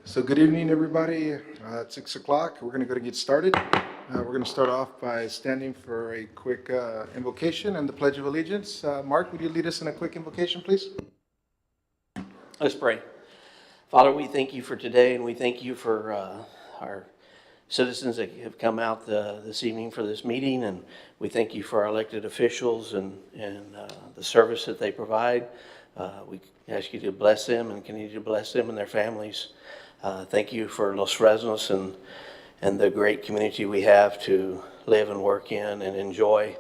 So good evening, everybody. It's 6 o'clock. We're going to go to get started. We're going to start off by standing for a quick invocation and the Pledge of Allegiance. Mark, would you lead us in a quick invocation, please? Let's pray. Father, we thank you for today, and we thank you for our citizens that have come out this evening for this meeting, and we thank you for our elected officials and the service that they provide. We ask you to bless them and continue to bless them and their families. Thank you for Los Fresnos and the great community we have to live and work in and enjoy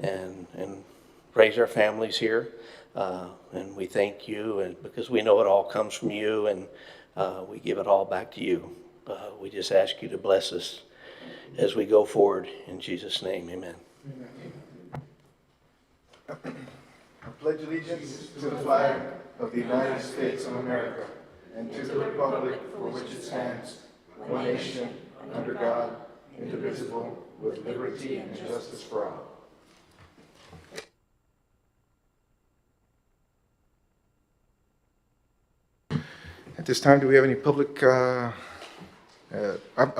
and raise our families here. And we thank you, and because we know it all comes from you, and we give it all back to you. We just ask you to bless us as we go forward. In Jesus' name, amen. I pledge allegiance to the flag of the United States of America and to the republic for which it stands, one nation, under God, indivisible, with liberty and justice for all. At this time, do we have any public, I'm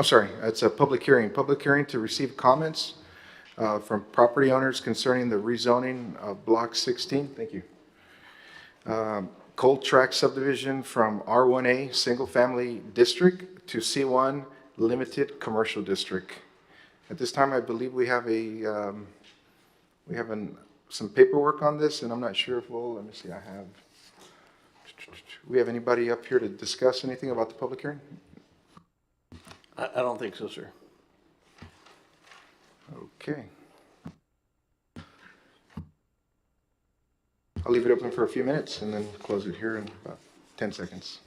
sorry, it's a public hearing. Public hearing to receive comments from property owners concerning the rezoning of Block 16. Thank you. Cold Track subdivision from R1A Single Family District to C1 Limited Commercial District. At this time, I believe we have some paperwork on this, and I'm not sure if let me see, we have anybody up here to discuss anything about the public hearing? I don't think so, sir. Okay. I'll leave it open for a few minutes and then close it here in about 10 seconds.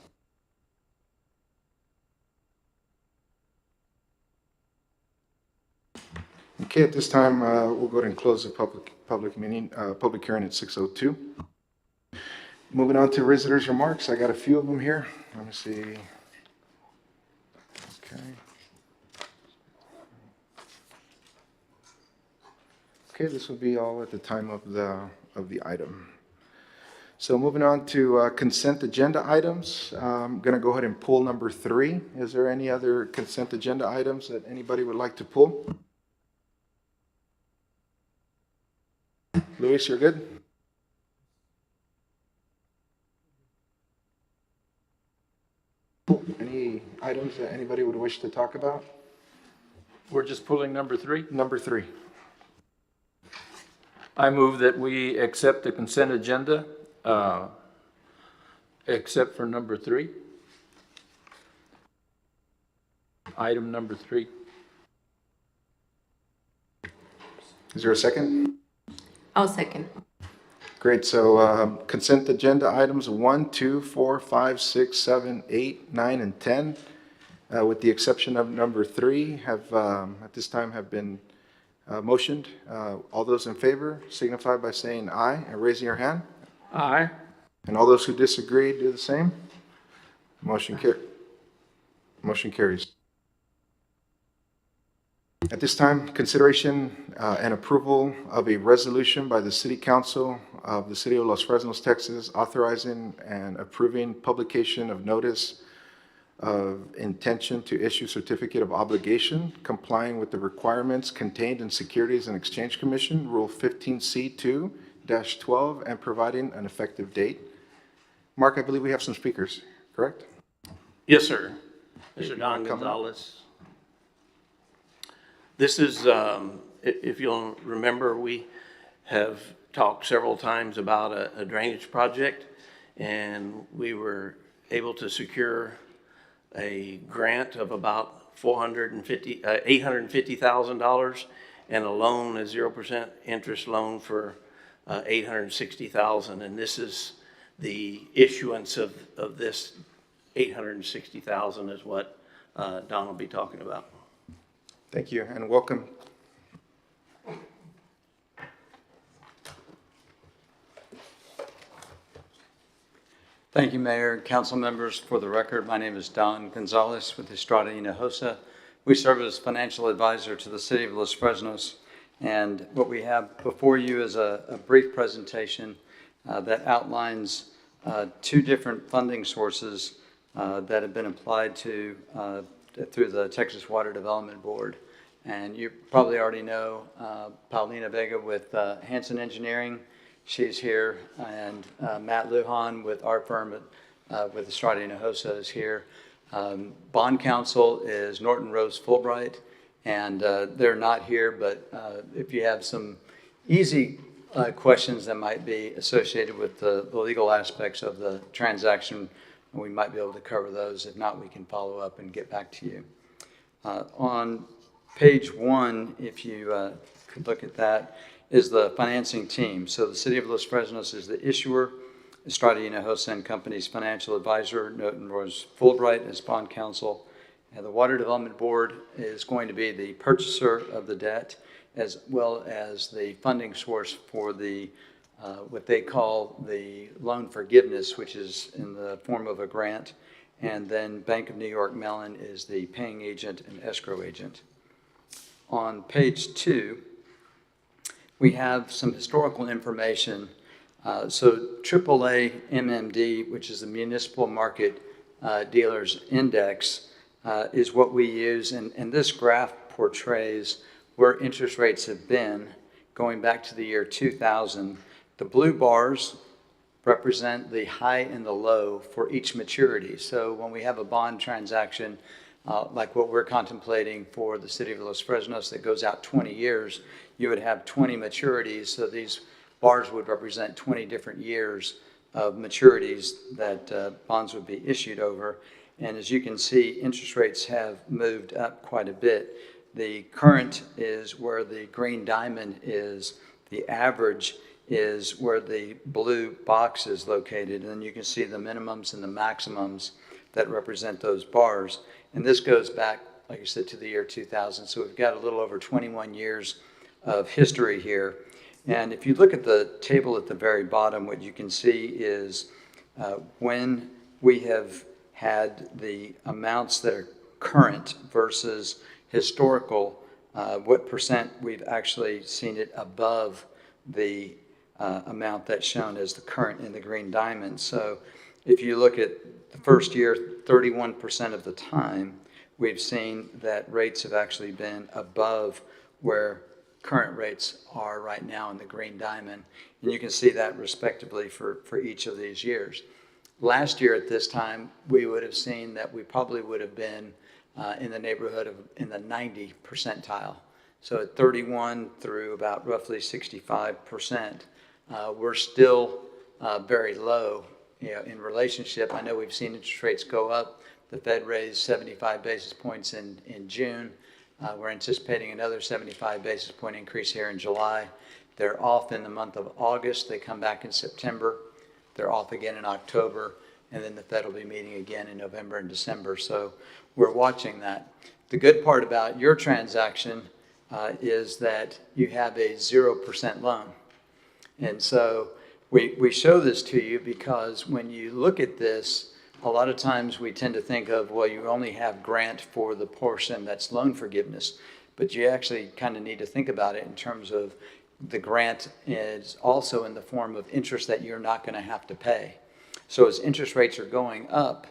Okay, at this time, we'll go ahead and close the public hearing at 6:02. Moving on to visitors' remarks. I got a few of them here. Let me see. Okay. Okay, this will be all at the time of the item. So moving on to consent agenda items. I'm going to go ahead and pull number 3. Is there any other consent agenda items that anybody would like to pull? Luis, you're good? Any items that anybody would wish to talk about? We're just pulling number 3. Number 3. I move that we accept the consent agenda, except for number 3. Item number 3. Is there a second? I'll second. Great. So consent agenda items 1, 2, 4, 5, 6, 7, 8, 9, and 10, with the exception of number 3, have at this time have been motioned. All those in favor signify by saying aye and raising your hand. Aye. And all those who disagree do the same. Motion carries. At this time, consideration and approval of a resolution by the City Council of the City of Los Fresnos, Texas, authorizing and approving publication of notice of intention to issue certificate of obligation, complying with the requirements contained in Securities and Exchange Commission Rule 15C2-12, and providing an effective date. Mark, I believe we have some speakers, correct? Yes, sir. Mr. Don Gonzalez. This is, if you'll remember, we have talked several times about a drainage project, and we were able to secure a grant of about $850,000 and a loan, a 0% interest loan for $860,000. And this is the issuance of this $860,000 is what Don will be talking about. Thank you, and welcome. Thank you, Mayor and council members. For the record, my name is Don Gonzalez with Estrada Hinojosa. We serve as financial advisor to the City of Los Fresnos. And what we have before you is a brief presentation that outlines two different funding sources that have been applied to through the Texas Water Development Board. And you probably already know Paulina Vega with Hanson Engineering. She's here, and Matt Lujan with our firm with Estrada y Hinojosa is here. Bond counsel is Norton Rose Fulbright, and they're not here, but if you have some easy questions that might be associated with the legal aspects of the transaction, we might be able to cover those. If not, we can follow up and get back to you. On page 1, if you could look at that, is the financing team. So the City of Los Fresnos is the issuer, Estrada y Hinojosa and Company's financial advisor, Norton Rose Fulbright as bond counsel, and the Water Development Board is going to be the purchaser of the debt, as well as the funding source for the what they call the loan forgiveness, which is in the form of a grant, and then Bank of New York Mellon is the paying agent and escrow agent. On page 2, we have some historical information. So AAA MMD, which is the Municipal Market Dealers Index, is what we use, and this graph portrays where interest rates have been going back to the year 2000. The blue bars represent the high and the low for each maturity. So when we have a bond transaction, like what we're contemplating for the City of Los Fresnos that goes out 20 years, you would have 20 maturities. So these bars would represent 20 different years of maturities that bonds would be issued over. And as you can see, interest rates have moved up quite a bit. The current is where the green diamond is. The average is where the blue box is located. And then you can see the minimums and the maximums that represent those bars. And this goes back, like I said, to the year 2000. So we've got a little over 21 years of history here. And if you look at the table at the very bottom, what you can see is when we have had the amounts that are current versus historical, what percent we've actually seen it above the amount that's shown as the current in the green diamond. So if you look at the first year, 31% of the time, we've seen that rates have actually been above where current rates are right now in the green diamond. And you can see that respectively for each of these years. Last year at this time, we would have seen that we probably would have been in the neighborhood of in the 90 percentile. So at 31 through about roughly 65%, we're still very low, in relationship. I know we've seen interest rates go up. The Fed raised 75 basis points in June. We're anticipating another 75 basis point increase here in July. They're off in the month of August. They come back in September. They're off again in October. And then the Fed will be meeting again in November and December. So we're watching that. The good part about your transaction is that you have a 0% loan. And so we show this to you because when you look at this, a lot of times we tend to think of, well, you only have grant for the portion that's loan forgiveness, but you actually kind of need to think about it in terms of the grant is also in the form of interest that you're not going to have to pay. So as interest rates are going up,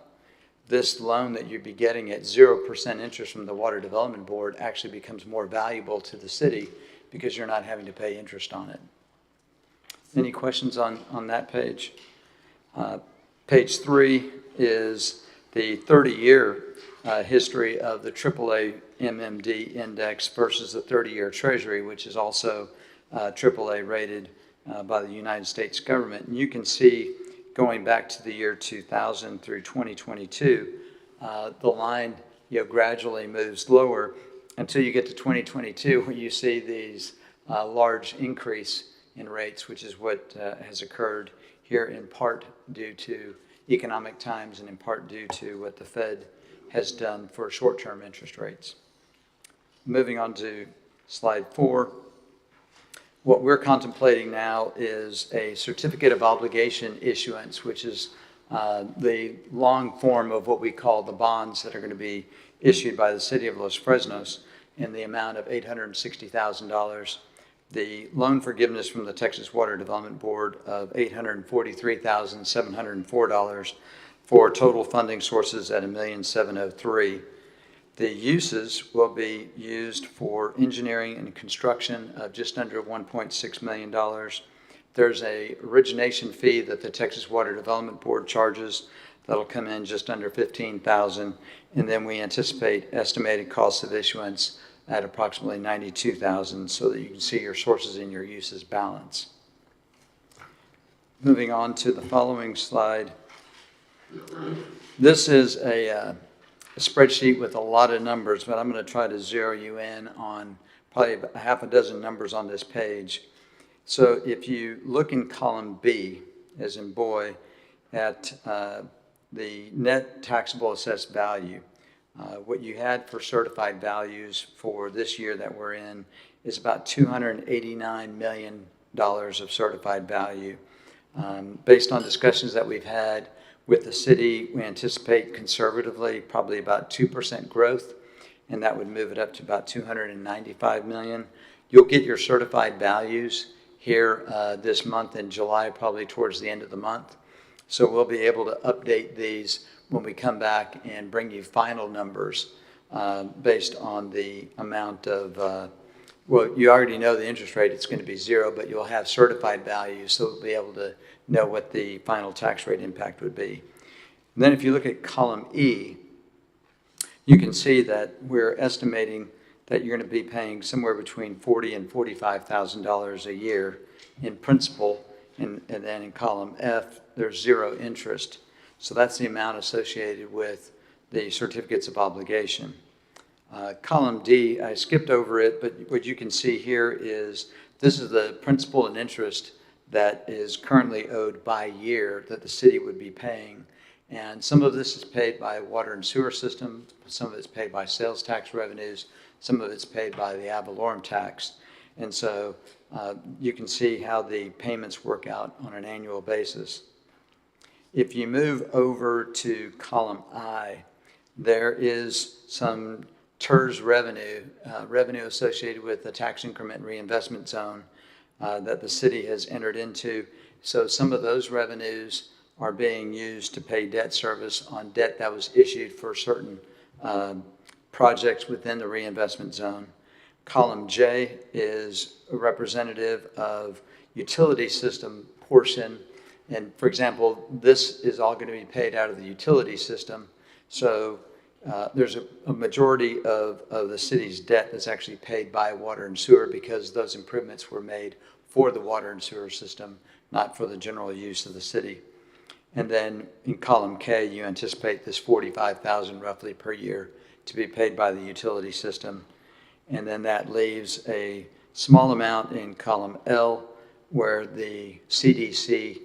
this loan that you'd be getting at 0% interest from the Water Development Board actually becomes more valuable to the city because you're not having to pay interest on it. Any questions on that page? Page 3 is the 30-year history of the AAA MMD index versus the 30-year Treasury, which is also AAA rated by the United States government. And you can see going back to the year 2000 through 2022, the line gradually moves lower until you get to 2022 where you see these large increase in rates, which is what has occurred here in part due to economic times and in part due to what the Fed has done for short-term interest rates. Moving on to slide 4. What we're contemplating now is a certificate of obligation issuance, which is the long form of what we call the bonds that are going to be issued by the City of Los Fresnos in the amount of $860,000. The loan forgiveness from the Texas Water Development Board of $843,704, for total funding sources at $1,703,000. The uses will be used for engineering and construction of just under $1.6 million. There's a origination fee that the Texas Water Development Board charges that'll come in just under $15,000, and then we anticipate estimated costs of issuance at approximately $92,000, so that you can see your sources and your uses balance. Moving on to the following slide. This is a spreadsheet with a lot of numbers, but I'm going to try to zero you in on probably about half a dozen numbers on this page. So if you look in column B, as in boy, at the net taxable assessed value, what you had for certified values for this year that we're in is about $289 million of certified value. Based on discussions that we've had with the city, we anticipate conservatively probably about 2% growth, and that would move it up to about $295 million. You'll get your certified values here this month in July, probably towards the end of the month. So we'll be able to update these when we come back and bring you final numbers based on the amount of, well, you already know the interest rate, it's going to be 0, but you'll have certified values, so we'll be able to know what the final tax rate impact would be. And then if you look at column E, you can see that we're estimating that you're going to be paying somewhere between $40,000 and $45,000 a year in principal, and then in column F, there's 0 interest. So that's the amount associated with the certificates of obligation. Column D, I skipped over it, but what you can see here is this is the principal and interest that is currently owed by year that the city would be paying. And some of this is paid by water and sewer system, some of it's paid by sales tax revenues, some of it's paid by the ad valorem tax. And so you can see how the payments work out on an annual basis. If you move over to column I, there is some TERS revenue, revenue associated with the tax increment reinvestment zone that the city has entered into. So some of those revenues are being used to pay debt service on debt that was issued for certain projects within the reinvestment zone. Column J is a representative of utility system portion. And for example, this is all going to be paid out of the utility system. So there's a majority of the city's debt that's actually paid by water and sewer because those improvements were made for the water and sewer system, not for the general use of the city. And then in column K, you anticipate this $45,000 roughly per year to be paid by the utility system. And then that leaves a small amount in column L where the CDC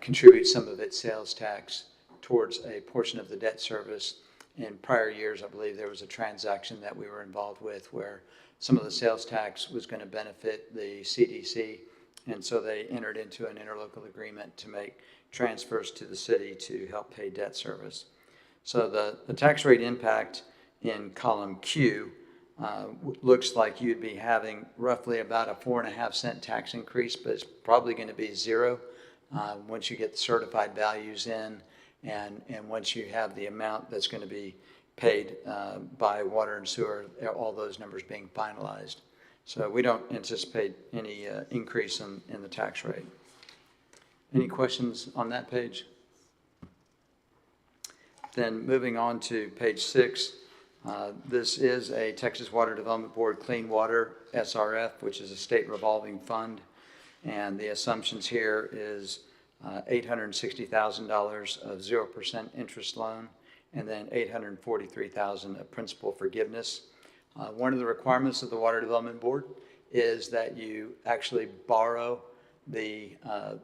contributes some of its sales tax towards a portion of the debt service. In prior years, I believe there was a transaction that we were involved with where some of the sales tax was going to benefit the CDC, and so they entered into an interlocal agreement to make transfers to the city to help pay debt service. So the tax rate impact in column Q looks like you'd be having roughly about a 4.5 cent tax increase, but it's probably going to be 0 once you get the certified values in. And once you have the amount that's going to be paid by water and sewer, all those numbers being finalized. So we don't anticipate any increase in the tax rate. Any questions on that page? Then moving on to page 6, this is a Texas Water Development Board Clean Water SRF, which is a state revolving fund. And the assumptions here is $860,000 of 0% interest loan, and then $843,000 of principal forgiveness. One of the requirements of the Water Development Board is that you actually borrow the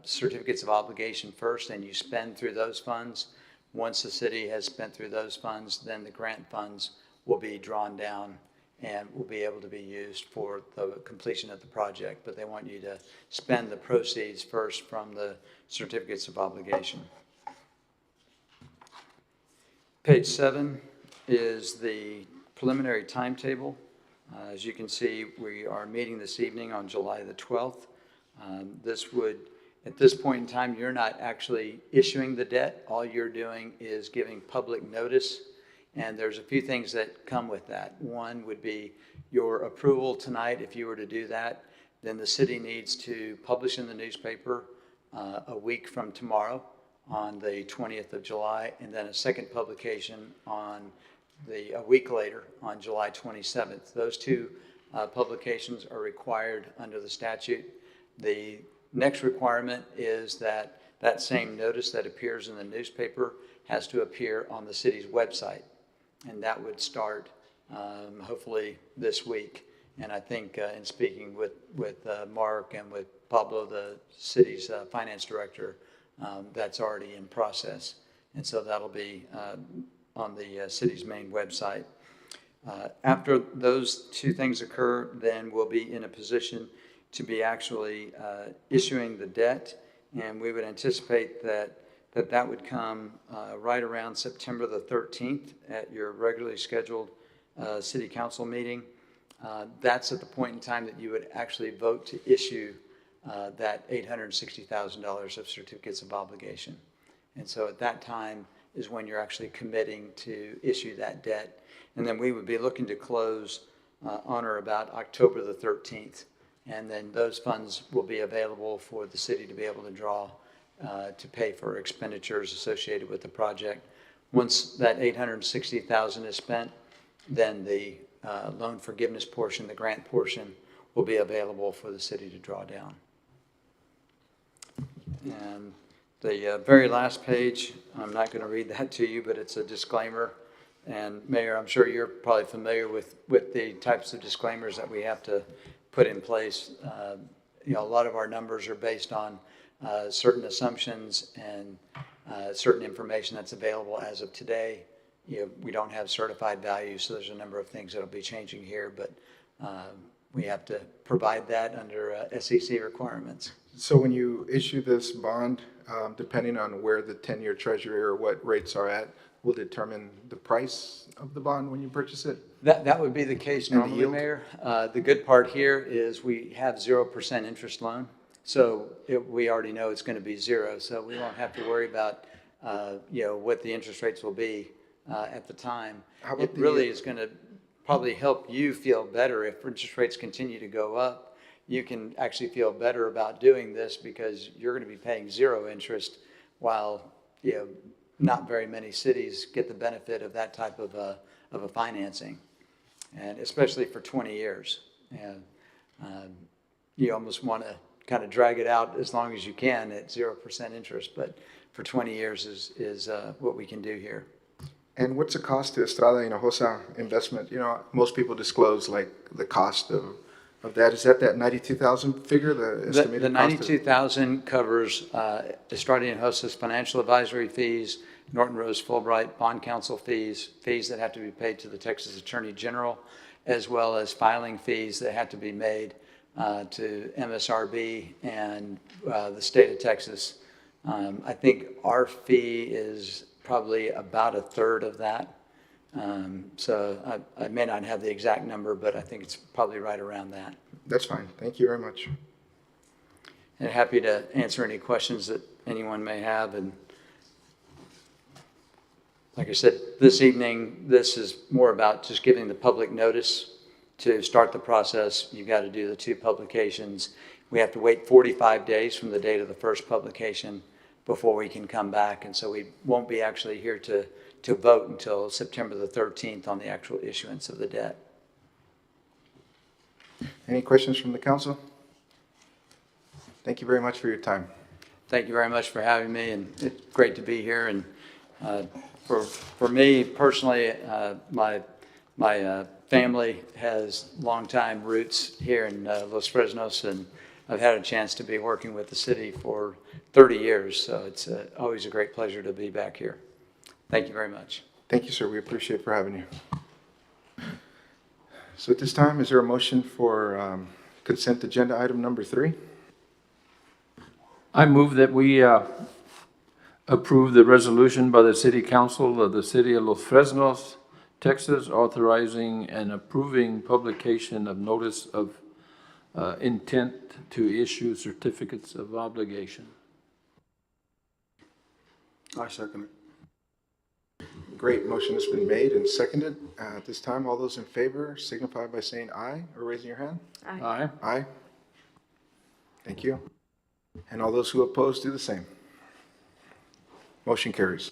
certificates of obligation first, and you spend through those funds. Once the city has spent through those funds, then the grant funds will be drawn down and will be able to be used for the completion of the project. But they want you to spend the proceeds first from the certificates of obligation. Page 7 is the preliminary timetable. As you can see, we are meeting this evening on July the 12th. This would At this point in time, you're not actually issuing the debt. All you're doing is giving public notice. And there's a few things that come with that. One would be your approval tonight. If you were to do that, then the city needs to publish in the newspaper a week from tomorrow on the 20th of July, and then a second publication on a week later on July 27th. Those two publications are required under the statute. The next requirement is that that same notice that appears in the newspaper has to appear on the city's website. And that would start hopefully this week. And I think in speaking with Mark and with Pablo, the city's finance director, that's already in process. And so that'll be on the city's main website. After those two things occur, then we'll be in a position to be actually issuing the debt. And we would anticipate that would come right around September the 13th at your regularly scheduled city council meeting. That's at the point in time that you would actually vote to issue that $860,000 of certificates of obligation. And so at that time is when you're actually committing to issue that debt. And then we would be looking to close on or about October the 13th. And then those funds will be available for the city to be able to draw to pay for expenditures associated with the project. Once that $860,000 is spent, then the loan forgiveness portion, the grant portion, will be available for the city to draw down. And the very last page, I'm not going to read that to you, but it's a disclaimer. And Mayor, I'm sure you're probably familiar with the types of disclaimers that we have to put in place. A lot of our numbers are based on certain assumptions and certain information that's available as of today. We don't have certified values, so there's a number of things that'll be changing here, but we have to provide that under SEC requirements. So when you issue this bond, depending on where the 10-year treasury or what rates are at, will determine the price of the bond when you purchase it? That would be the case And the normally, yield? Mayor. The good part here is we have 0% interest loan. So we already know it's going to be zero. So we won't have to worry about, what the interest rates will be at the time. How about It the- really is going to probably help you feel better if interest rates continue to go up. You can actually feel better about doing this because you're going to be paying zero interest while, not very many cities get the benefit of that type of a financing, and especially for 20 years. And you almost want to kind of drag it out as long as you can at 0% interest, but for 20 years is what we can do here. And what's the cost to Estrada Hinojosa investment? Most people disclose like the cost of that. Is that 92,000 figure, the estimated The cost of- 92,000 covers Estrada Hinojosa's financial advisory fees, Norton Rose Fulbright bond counsel fees that have to be paid to the Texas Attorney General, as well as filing fees that have to be made to MSRB and the state of Texas. I think our fee is probably about a third of that. So I may not have the exact number, but I think it's probably right around that. That's fine. Thank you very much. And happy to answer any questions that anyone may have. And like I said, this evening, this is more about just giving the public notice to start the process. You've got to do the two publications. We have to wait 45 days from the date of the first publication before we can come back. And so we won't be actually here to vote until September the 13th on the actual issuance of the debt. Any questions from the council? Thank you very much for your time. Thank you very much for having me, and it's great to be here. And for me personally, my family has longtime roots here in Los Fresnos, and I've had a chance to be working with the city for 30 years. So it's always a great pleasure to be back here. Thank you very much. Thank you, sir. We appreciate for having you. So at this time, is there a motion for consent agenda item number 3? I move that we approve the resolution by the City Council of the City of Los Fresnos, Texas, authorizing and approving publication of notice of intent to issue certificates of obligation. I second it. Great, motion has been made and seconded. At this time, all those in favor signify by saying aye or raising your hand. Aye. Aye. Thank you. And all those who oppose do the same. Motion carries.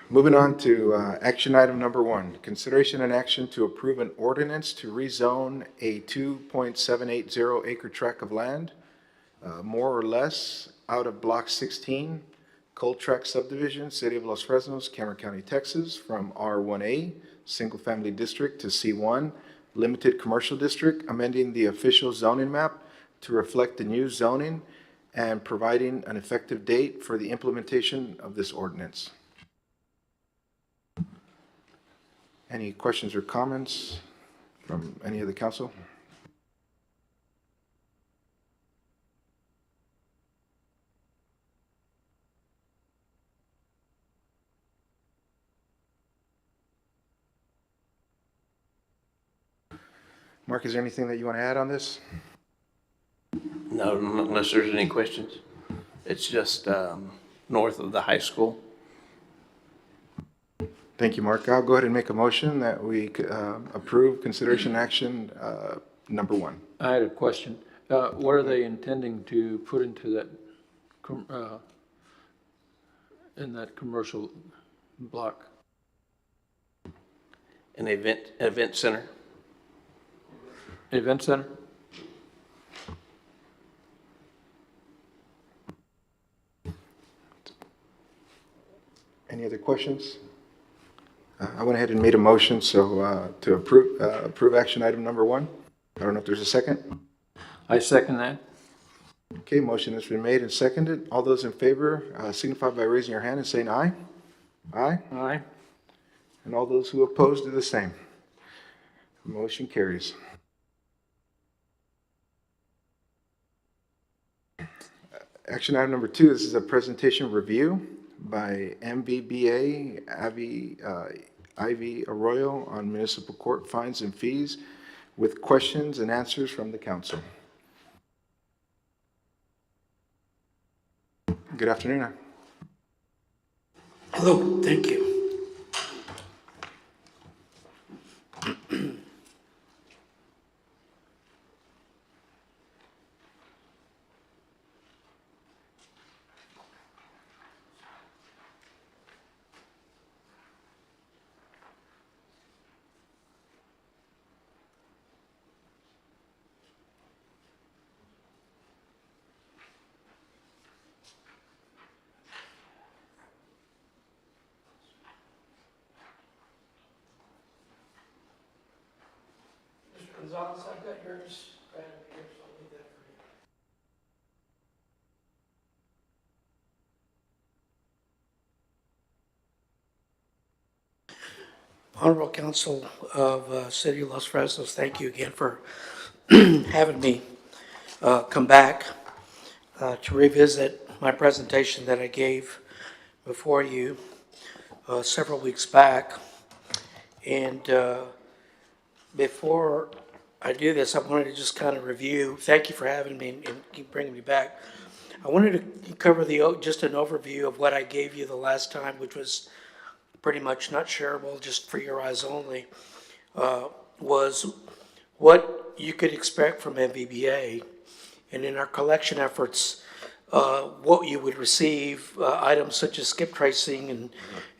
Moving on to action item number 1, consideration and action to approve an ordinance to rezone a 2.780 acre tract of land, more or less, out of Block 16, Cold Track Subdivision, City of Los Fresnos, Cameron County, Texas, from R1A, Single Family District, to C1, Limited Commercial District, amending the official zoning map to reflect the new zoning and providing an effective date for the implementation of this ordinance. Any questions or comments from any of the council? Mark, is there anything that you want to add on this? No, unless there's any questions. It's just north of the high school. Thank you, Mark. I'll go ahead and make a motion that we approve consideration action number 1. I had a question. What are they intending to put into that, in that commercial block? An event center. Event center? Any other questions? I went ahead and made a motion, so to approve action item number 1. I don't know if there's a second. I second that. Okay, motion has been made and seconded. All those in favor signify by raising your hand and saying aye. Aye. Aye. And all those who oppose do the same. Motion carries. Action item number 2, this is a presentation review by MVBA Ivy Arroyo on municipal court fines and fees with questions and answers from the council. Good afternoon. Hello, thank you. Mr. Gonzalez, I've got yours right up here, so I'll leave that for you. Honorable Council of City of Los Fresnos, thank you again for having me come back to revisit my presentation that I gave before you several weeks back. And before I do this, I wanted to just kind of review, thank you for having me and keep bringing me back. I wanted to cover just an overview of what I gave you the last time, which was pretty much not shareable, just for your eyes only, was what you could expect from MVBA. And in our collection efforts, what you would receive, items such as skip tracing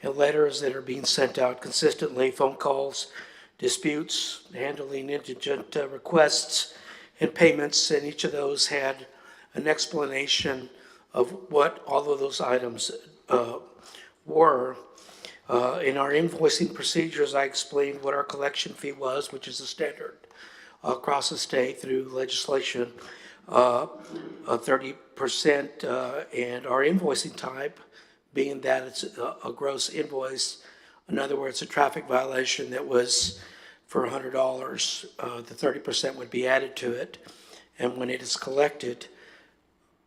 and letters that are being sent out consistently, phone calls, disputes, handling indigent requests and payments, and each of those had an explanation of what all of those items were. In our invoicing procedures, I explained what our collection fee was, which is a standard across the state through legislation, 30%, and our invoicing type, being that it's a gross invoice. In other words, a traffic violation that was for $100, the 30% would be added to it. And when it is collected,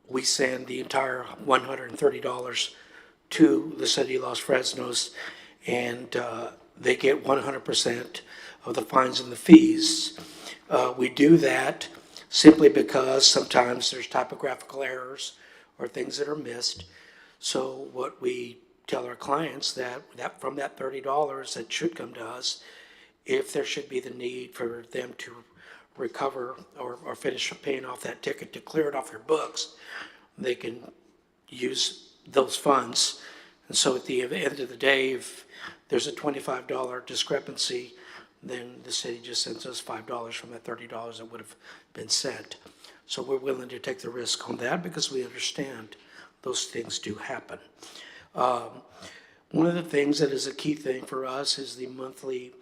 we send the entire $130 to the City of Los Fresnos, and they get 100% of the fines and the fees. We do that simply because sometimes there's typographical errors or things that are missed. So what we tell our clients that from that $30 that should come to us, if there should be the need for them to recover or finish paying off that ticket to clear it off their books, they can use those funds. And so at the end of the day, if there's a $25 discrepancy, then the city just sends us $5 from that $30 that would have been sent. So we're willing to take the risk on that because we understand those things do happen. One of the things that is a key thing for us is the monthly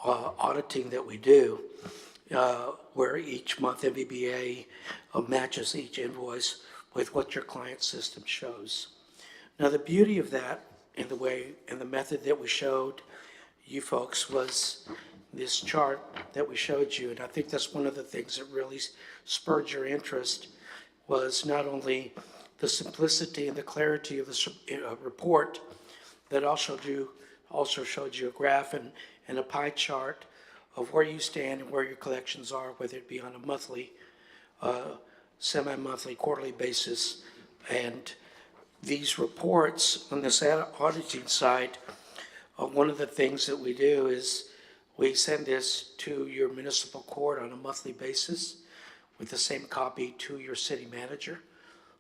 auditing that we do, where each month MVBA matches each invoice with what your client system shows. Now, the beauty of that and the way and the method that we showed you folks was this chart that we showed you. And I think that's one of the things that really spurred your interest, was not only the simplicity and the clarity of the report, that also showed you a graph and a pie chart of where you stand and where your collections are, whether it be on a monthly, semi-monthly, quarterly basis. And these reports on this auditing side, one of the things that we do is we send this to your municipal court on a monthly basis with the same copy to your city manager,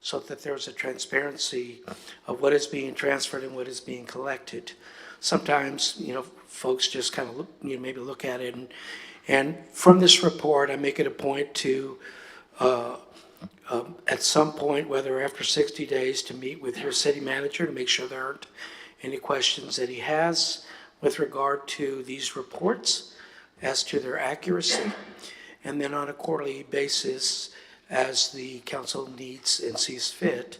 so that there's a transparency of what is being transferred and what is being collected. Sometimes, folks just kind of maybe look at it, and from this report, I make it a point to, at some point, whether after 60 days, to meet with your city manager to make sure there aren't any questions that he has with regard to these reports as to their accuracy. And then on a quarterly basis, as the council needs and sees fit,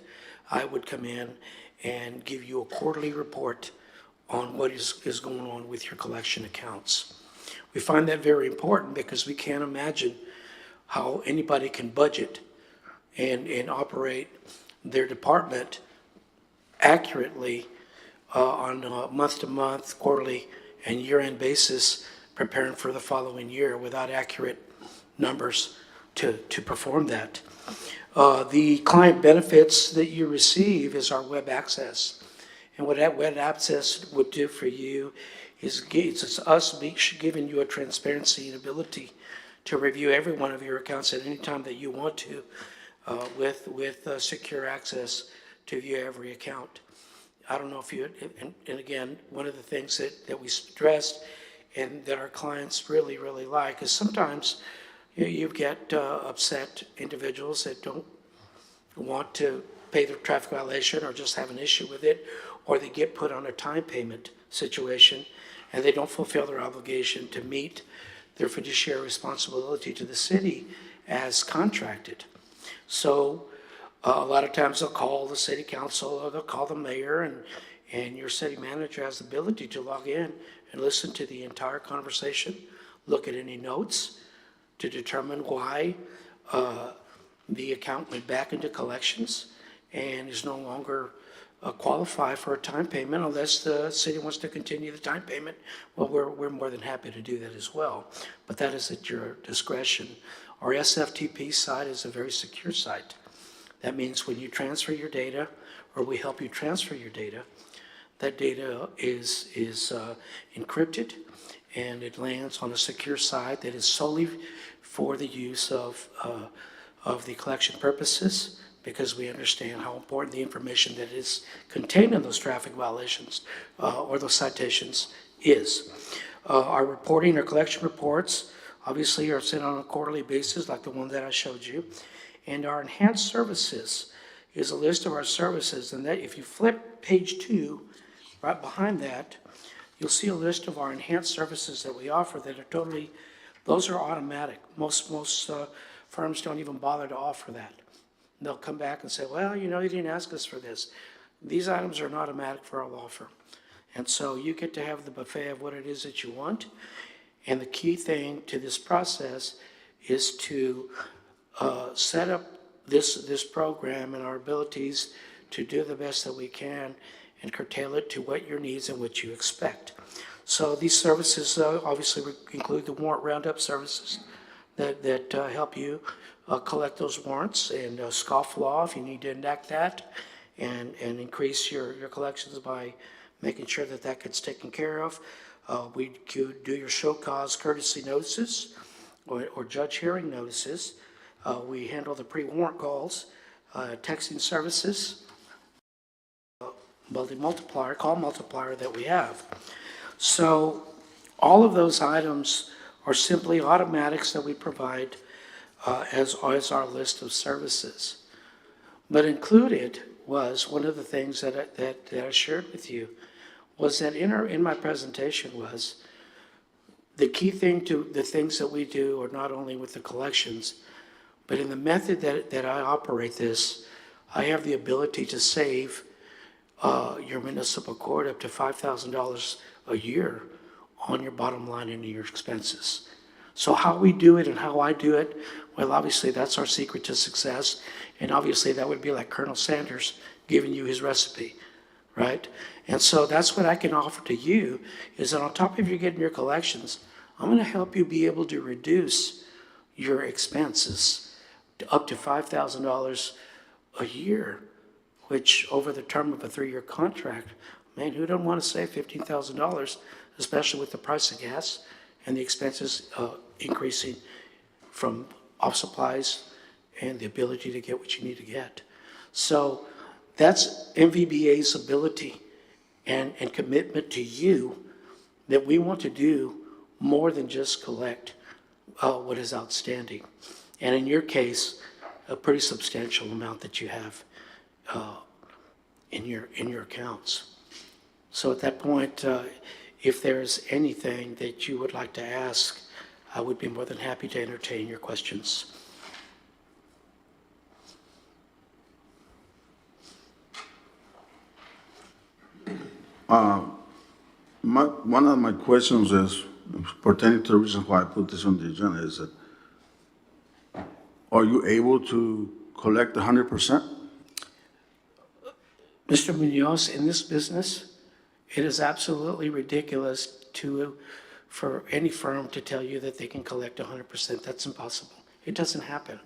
I would come in and give you a quarterly report on what is going on with your collection accounts. We find that very important because we can't imagine how anybody can budget and operate their department accurately on a month-to-month, quarterly, and year-end basis, preparing for the following year without accurate numbers to perform that. The client benefits that you receive is our web access. And what that web access would do for you is it's us giving you a transparency and ability to review every one of your accounts at any time that you want to, with secure access to view every account. I don't know if you, and again, one of the things that we stressed and that our clients really, really like is sometimes you get upset individuals that don't want to pay their traffic violation or just have an issue with it, or they get put on a time payment situation and they don't fulfill their obligation to meet their fiduciary responsibility to the city as contracted. So a lot of times they'll call the city council or they'll call the mayor, and your city manager has the ability to log in and listen to the entire conversation, look at any notes to determine why the account went back into collections and is no longer qualify for a time payment unless the city wants to continue the time payment. Well, we're more than happy to do that as well, but that is at your discretion. Our SFTP site is a very secure site. That means when you transfer your data, or we help you transfer your data, that data is encrypted, and it lands on a secure site that is solely for the use of the collection purposes, because we understand how important the information that is contained in those traffic violations or those citations is. Our reporting, our collection reports, obviously are sent on a quarterly basis like the one that I showed you. And our enhanced services is a list of our services, and that if you flip page 2, right behind that, you'll see a list of our enhanced services that we offer that are totally, those are automatic. Most firms don't even bother to offer that. They'll come back and say, well, you didn't ask us for this. These items are not automatic for our law firm. And so you get to have the buffet of what it is that you want. And the key thing to this process is to set up this program and our abilities to do the best that we can and curtail it to what your needs and what you expect. So these services obviously include the warrant roundup services, that help you collect those warrants, and scofflaw if you need to enact that and increase your collections by making sure that that gets taken care of. We could do your show cause courtesy notices or judge hearing notices. We handle the pre-warrant calls, texting services, well, the multiplier, call multiplier that we have. So all of those items are simply automatics that we provide as our list of services. But included was one of the things that I shared with you was that in my presentation was the key thing to the things that we do are not only with the collections, but in the method that I operate this, I have the ability to save your municipal court up to $5,000 a year on your bottom line and your expenses. So how we do it and how I do it, well, obviously that's our secret to success. And obviously that would be like Colonel Sanders giving you his recipe, right? And so that's what I can offer to you is that on top of you getting your collections, I'm going to help you be able to reduce your expenses to up to $5,000 a year, which over the term of a 3-year contract, man, who doesn't want to save $15,000, especially with the price of gas and the expenses increasing from off supplies and the ability to get what you need to get. So that's MVBA's ability and commitment to you that we want to do more than just collect what is outstanding. And in your case, a pretty substantial amount that you have in your accounts. So at that point, if there's anything that you would like to ask, I would be more than happy to entertain your questions. One of my questions is pertaining to the reason why I put this on the agenda is that, are you able to collect 100%? Mr. Munoz, in this business, it is absolutely ridiculous for any firm to tell you that they can collect 100%. That's impossible. It doesn't happen.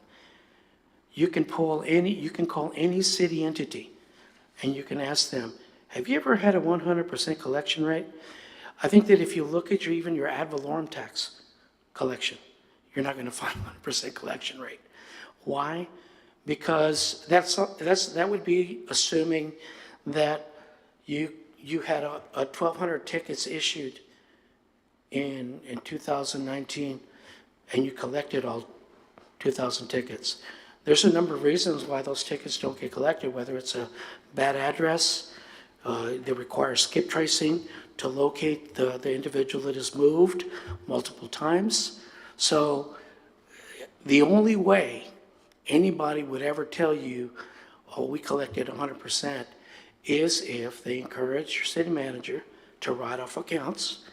You can call any city entity and you can ask them, have you ever had a 100% collection rate? I think that if you look at even your ad valorem tax collection, you're not going to find 100% collection rate. Why? Because that would be assuming that you had a 1,200 tickets issued in 2019 and you collected all 2,000 tickets. There's a number of reasons why those tickets don't get collected, whether it's a bad address, they require skip tracing to locate the individual that has moved multiple times. So the only way anybody would ever tell you, oh, we collected 100%, is if they encourage your city manager to write off accounts.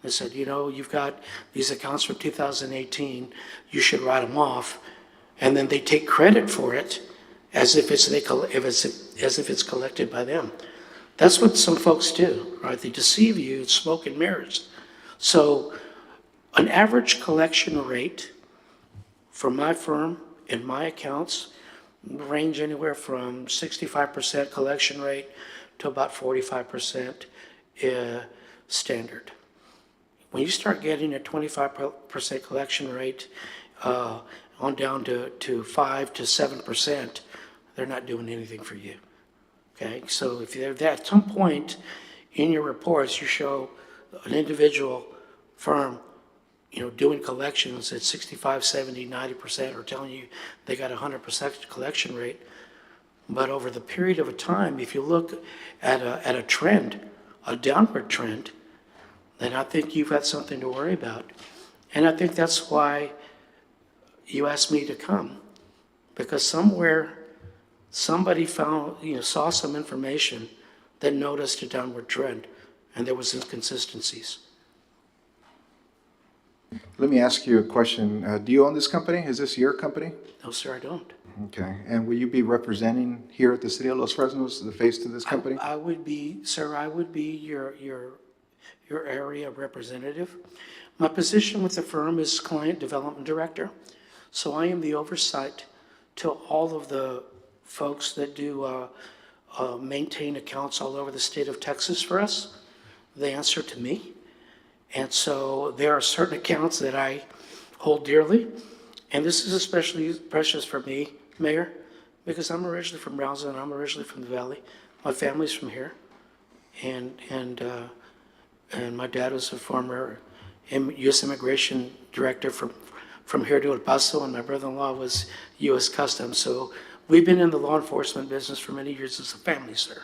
They said, you know, you've got these accounts from 2018, you should write them off. And then they take credit for it as if it's collected by them. That's what some folks do, right? They deceive you, it's smoke and mirrors. So an average collection rate for my firm in my accounts range anywhere from 65% collection rate to about 45% standard. When you start getting a 25% collection rate on down to 5 to 7%, they're not doing anything for you. Okay, so if you're at some point in your reports, you show an individual firm, you know, doing collections at 65, 70, 90%, or telling you they got 100% collection rate. But over the period of a time, if you look at a trend, a downward trend, then I think you've got something to worry about. And I think that's why you asked me to come, because somewhere somebody found, saw some information that noticed a downward trend, and there was inconsistencies. Let me ask you a question. Do you own this company? Is this your company? No, sir, I don't. Okay. And will you be representing here at the City of Los Fresnos, the face to this company? I would be, sir, I would be your area representative. My position with the firm is Client Development Director. So I am the oversight to all of the folks that do maintain accounts all over the state of Texas for us. They answer to me. And so there are certain accounts that I hold dearly. And this is especially precious for me, Mayor, because I'm originally from Rousing, I'm originally from the Valley. My family's from here. And my dad was a former U.S. Immigration Director from here to El Paso, and my brother-in-law was U.S. Customs. So we've been in the law enforcement business for many years as a family, sir.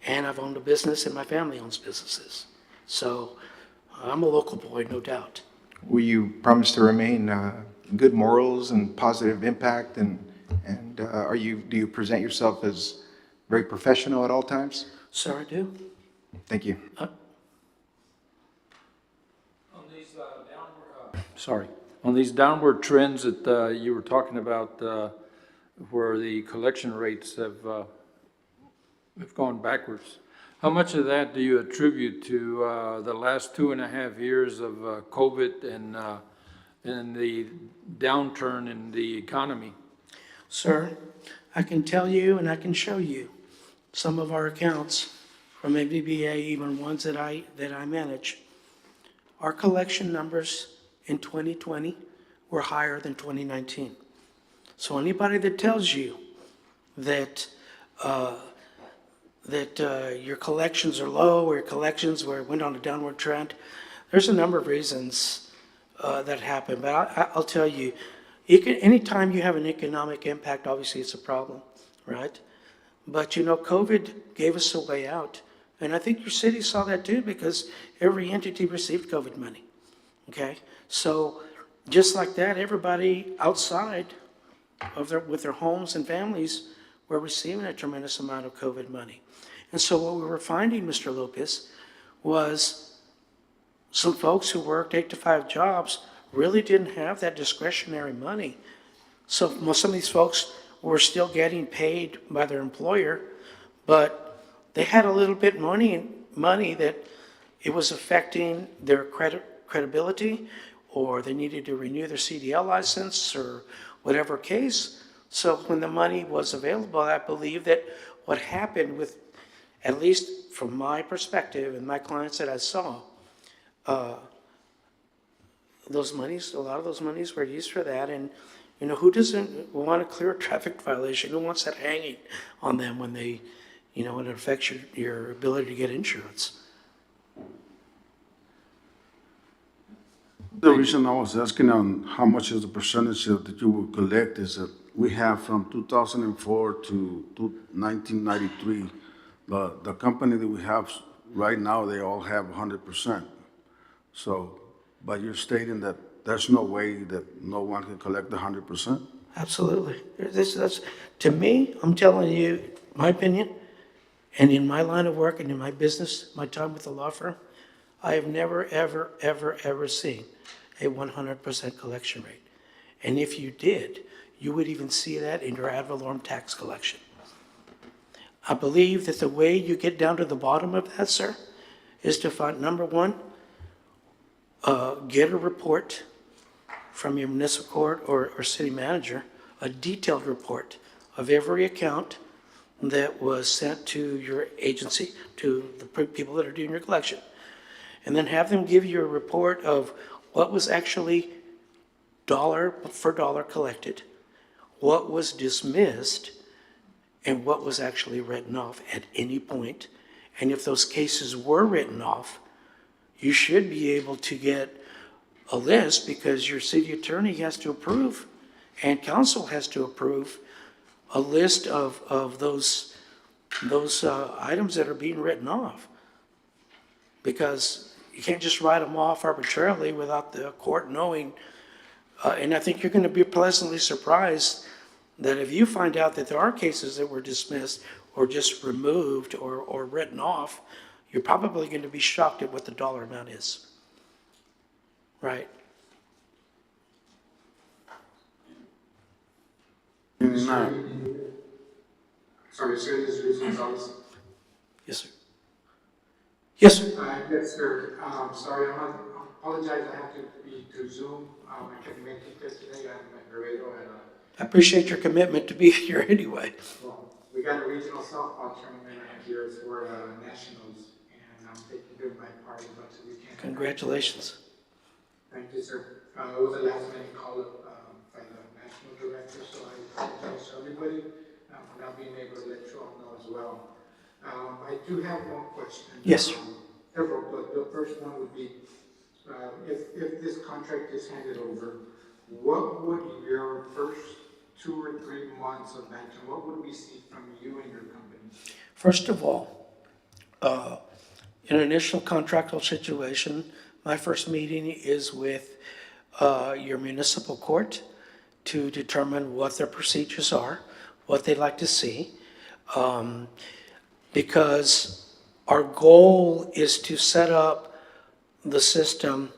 And I've owned a business, and my family owns businesses. So I'm a local boy, no doubt. Will you promise to remain good morals and positive impact, and do you present yourself as very professional at all times? Sir, I do. Thank you. On these downward trends that you were talking about, where the collection rates have gone backwards, how much of that do you attribute to the last 2.5 years of COVID and the downturn in the economy? Sir, I can tell you and I can show you some of our accounts from MBBA, even ones that I manage. Our collection numbers in 2020 were higher than 2019. So anybody that tells you that your collections are low or your collections went on a downward trend, there's a number of reasons that happen. But I'll tell you, anytime you have an economic impact, obviously it's a problem, right? But you know, COVID gave us a way out. And I think your city saw that too, because every entity received COVID money, okay? So just like that, everybody outside of with their homes and families were receiving a tremendous amount of COVID money. And so what we were finding, Mr. Lopez, was some folks who worked 8 to 5 jobs really didn't have that discretionary money. So some of these folks were still getting paid by their employer, but they had a little bit money that it was affecting their credibility, or they needed to renew their CDL license or whatever case. So when the money was available, I believe that what happened with, at least from my perspective and my clients that I saw, those monies, a lot of those monies were used for that. And, you know, who doesn't want to clear a traffic violation? Who wants that hanging on them when they, you know, when it affects your ability to get insurance? The reason I was asking on how much is the percentage that you will collect is that we have from 2004 to 1993, the company that we have right now, they all have 100%. So, but you're stating that there's no way that no one can collect the 100%? Absolutely. That's, to me, I'm telling you, my opinion, and in my line of work and in my business, my time with the law firm, I have never, ever, ever, ever seen a 100% collection rate. And if you did, you would even see that in your ad valorem tax collection. I believe that the way you get down to the bottom of that, sir, is to find, number one, get a report from your municipal court or city manager, a detailed report of every account that was sent to your agency, to the people that are doing your collection. And then have them give you a report of what was actually dollar for dollar collected, what was dismissed, and what was actually written off at any point. And if those cases were written off, you should be able to get a list, because your city attorney has to approve and council has to approve a list of those items that are being written off. Because you can't just write them off arbitrarily without the court knowing. And I think you're going to be pleasantly surprised that if you find out that there are cases that were dismissed or just removed or written off, you're probably going to be shocked at what the dollar amount is. Right? Sorry, sir, this is Gonzalez. Yes, sir. Yes, sir. Yes, sir. Sorry, apologize, I have to be through Zoom. I couldn't make it today. I'm at Laredo at I appreciate your commitment to be here anyway. well, we got a regional softball tournament here for nationals, and I'm doing my part as much as we can. Congratulations. Thank you, sir. It was a last minute call up by the national director, so I apologize to everybody for not being able to let you all know as well. I do have one question. Yes, sir. Several, but the first one would be, if this contract is handed over, what would your first 2 or 3 months of action, what would we see from you and your company? First of all, in an initial contractual situation, my first meeting is with your municipal court to determine what their procedures are, what they'd like to see. Because our goal is to set up the system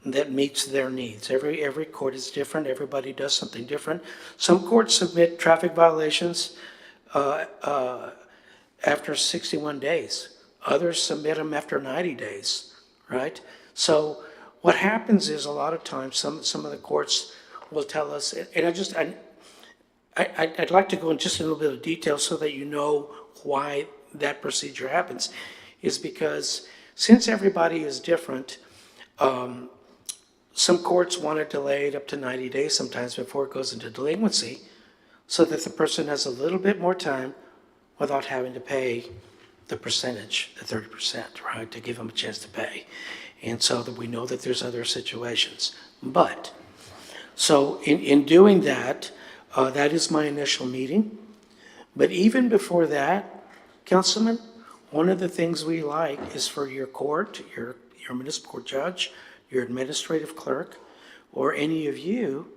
that meets their needs. Every court is different, everybody does something different. Some courts submit traffic violations after 61 days. Others submit them after 90 days, right? So what happens is a lot of times, some of the courts will tell us, and I'd like to go in just a little bit of detail so that you know why that procedure happens, is because since everybody is different, some courts want to delay it up to 90 days sometimes before it goes into delinquency, so that the person has a little bit more time without having to pay the percentage, the 30%, right, to give them a chance to pay. And so that we know that there's other situations. But, so in doing that, that is my initial meeting. But even before that, Councilman, one of the things we like is for your court, your municipal court judge, your administrative clerk, or any of you,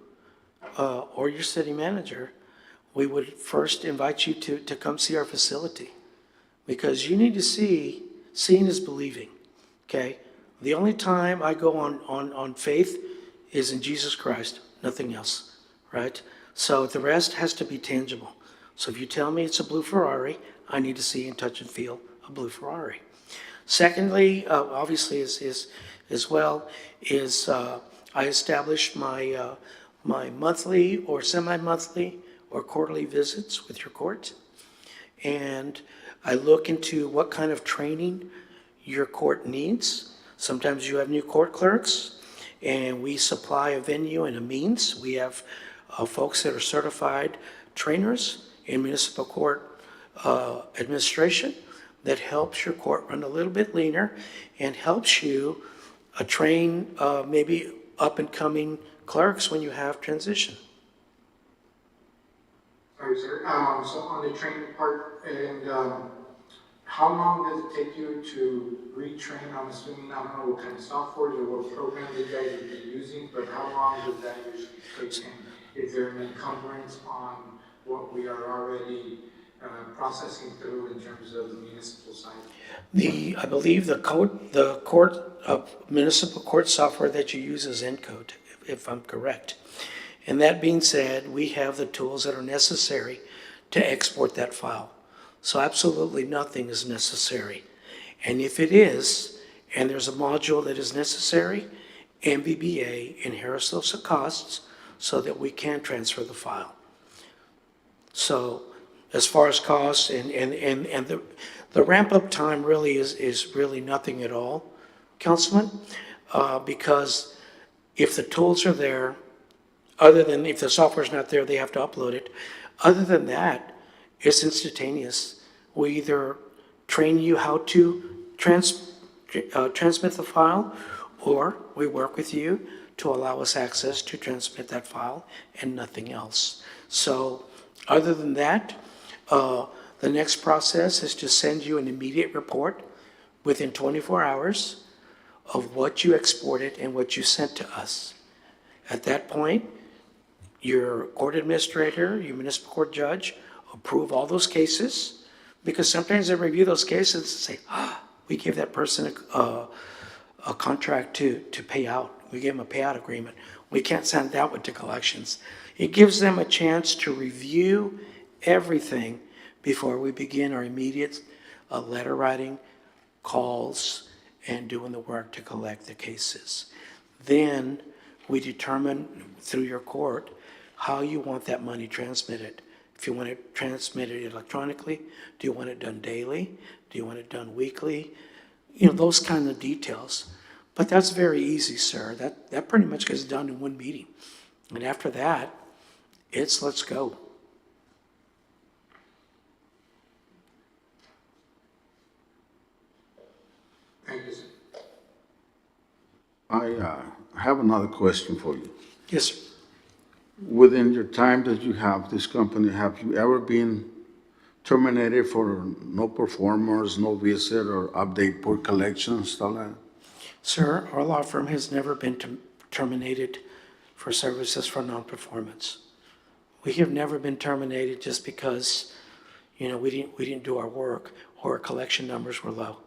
or your city manager, we would first invite you to come see our facility. Because you need to see, seeing is believing, okay? The only time I go on faith is in Jesus Christ, nothing else, right? So the rest has to be tangible. So if you tell me it's a blue Ferrari, I need to see and touch and feel a blue Ferrari. Secondly, obviously I established my monthly or semi-monthly or quarterly visits with your court. And I look into what kind of training your court needs. Sometimes you have new court clerks, and we supply a venue and a means. We have folks that are certified trainers in municipal court administration that helps your court run a little bit leaner and helps you train maybe up-and-coming clerks when you have transition. Sorry, sir. So on the training part, and how long does it take you to retrain? I'm assuming, I don't know what kind of software or what program you guys would be using, but how long does that usually take? And is there an encumbrance on what we are already processing through in terms of the municipal side? I believe the municipal court software that you use is Encode, if I'm correct. And that being said, we have the tools that are necessary to export that file. So absolutely nothing is necessary. And if it is, and there's a module that is necessary, MVBA inherits those costs so that we can transfer the file. So as far as costs and the ramp-up time really is really nothing at all, Councilman, because if the tools are there, other than if the software's not there, they have to upload it. Other than that, it's instantaneous. We either train you how to transmit the file, or we work with you to allow us access to transmit that file and nothing else. So other than that, the next process is to send you an immediate report within 24 hours of what you exported and what you sent to us. At that point, your court administrator, your municipal court judge approve all those cases, because sometimes they review those cases and say, we gave that person a contract to pay out. We gave them a payout agreement. We can't send that one to collections. It gives them a chance to review everything before we begin our immediate letter writing, calls, and doing the work to collect the cases. Then we determine through your court how you want that money transmitted. If you want it transmitted electronically, do you want it done daily? Do you want it done weekly? You know, those kind of details. But that's very easy, sir. That pretty much gets done in one meeting. And after that, it's let's go. Thank you, sir. I have another question for you. Yes, sir. Within your time that you have this company, have you ever been terminated for no performance, no visit, or update poor collection, stuff like that? Sir, our law firm has never been terminated for services for non-performance. We have never been terminated just because, you know, we didn't do our work or our collection numbers were low.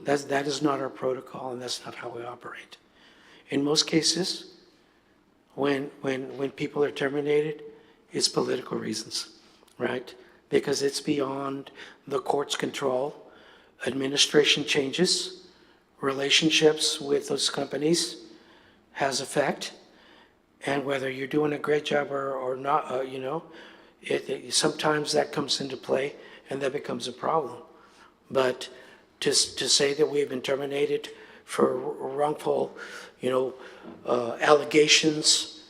That is not our protocol, and that's not how we operate. In most cases, when people are terminated, it's political reasons, right? Because it's beyond the court's control. Administration changes, relationships with those companies has effect, and whether you're doing a great job or not, you know, sometimes that comes into play and that becomes a problem. But to say that we have been terminated for wrongful, you know, allegations,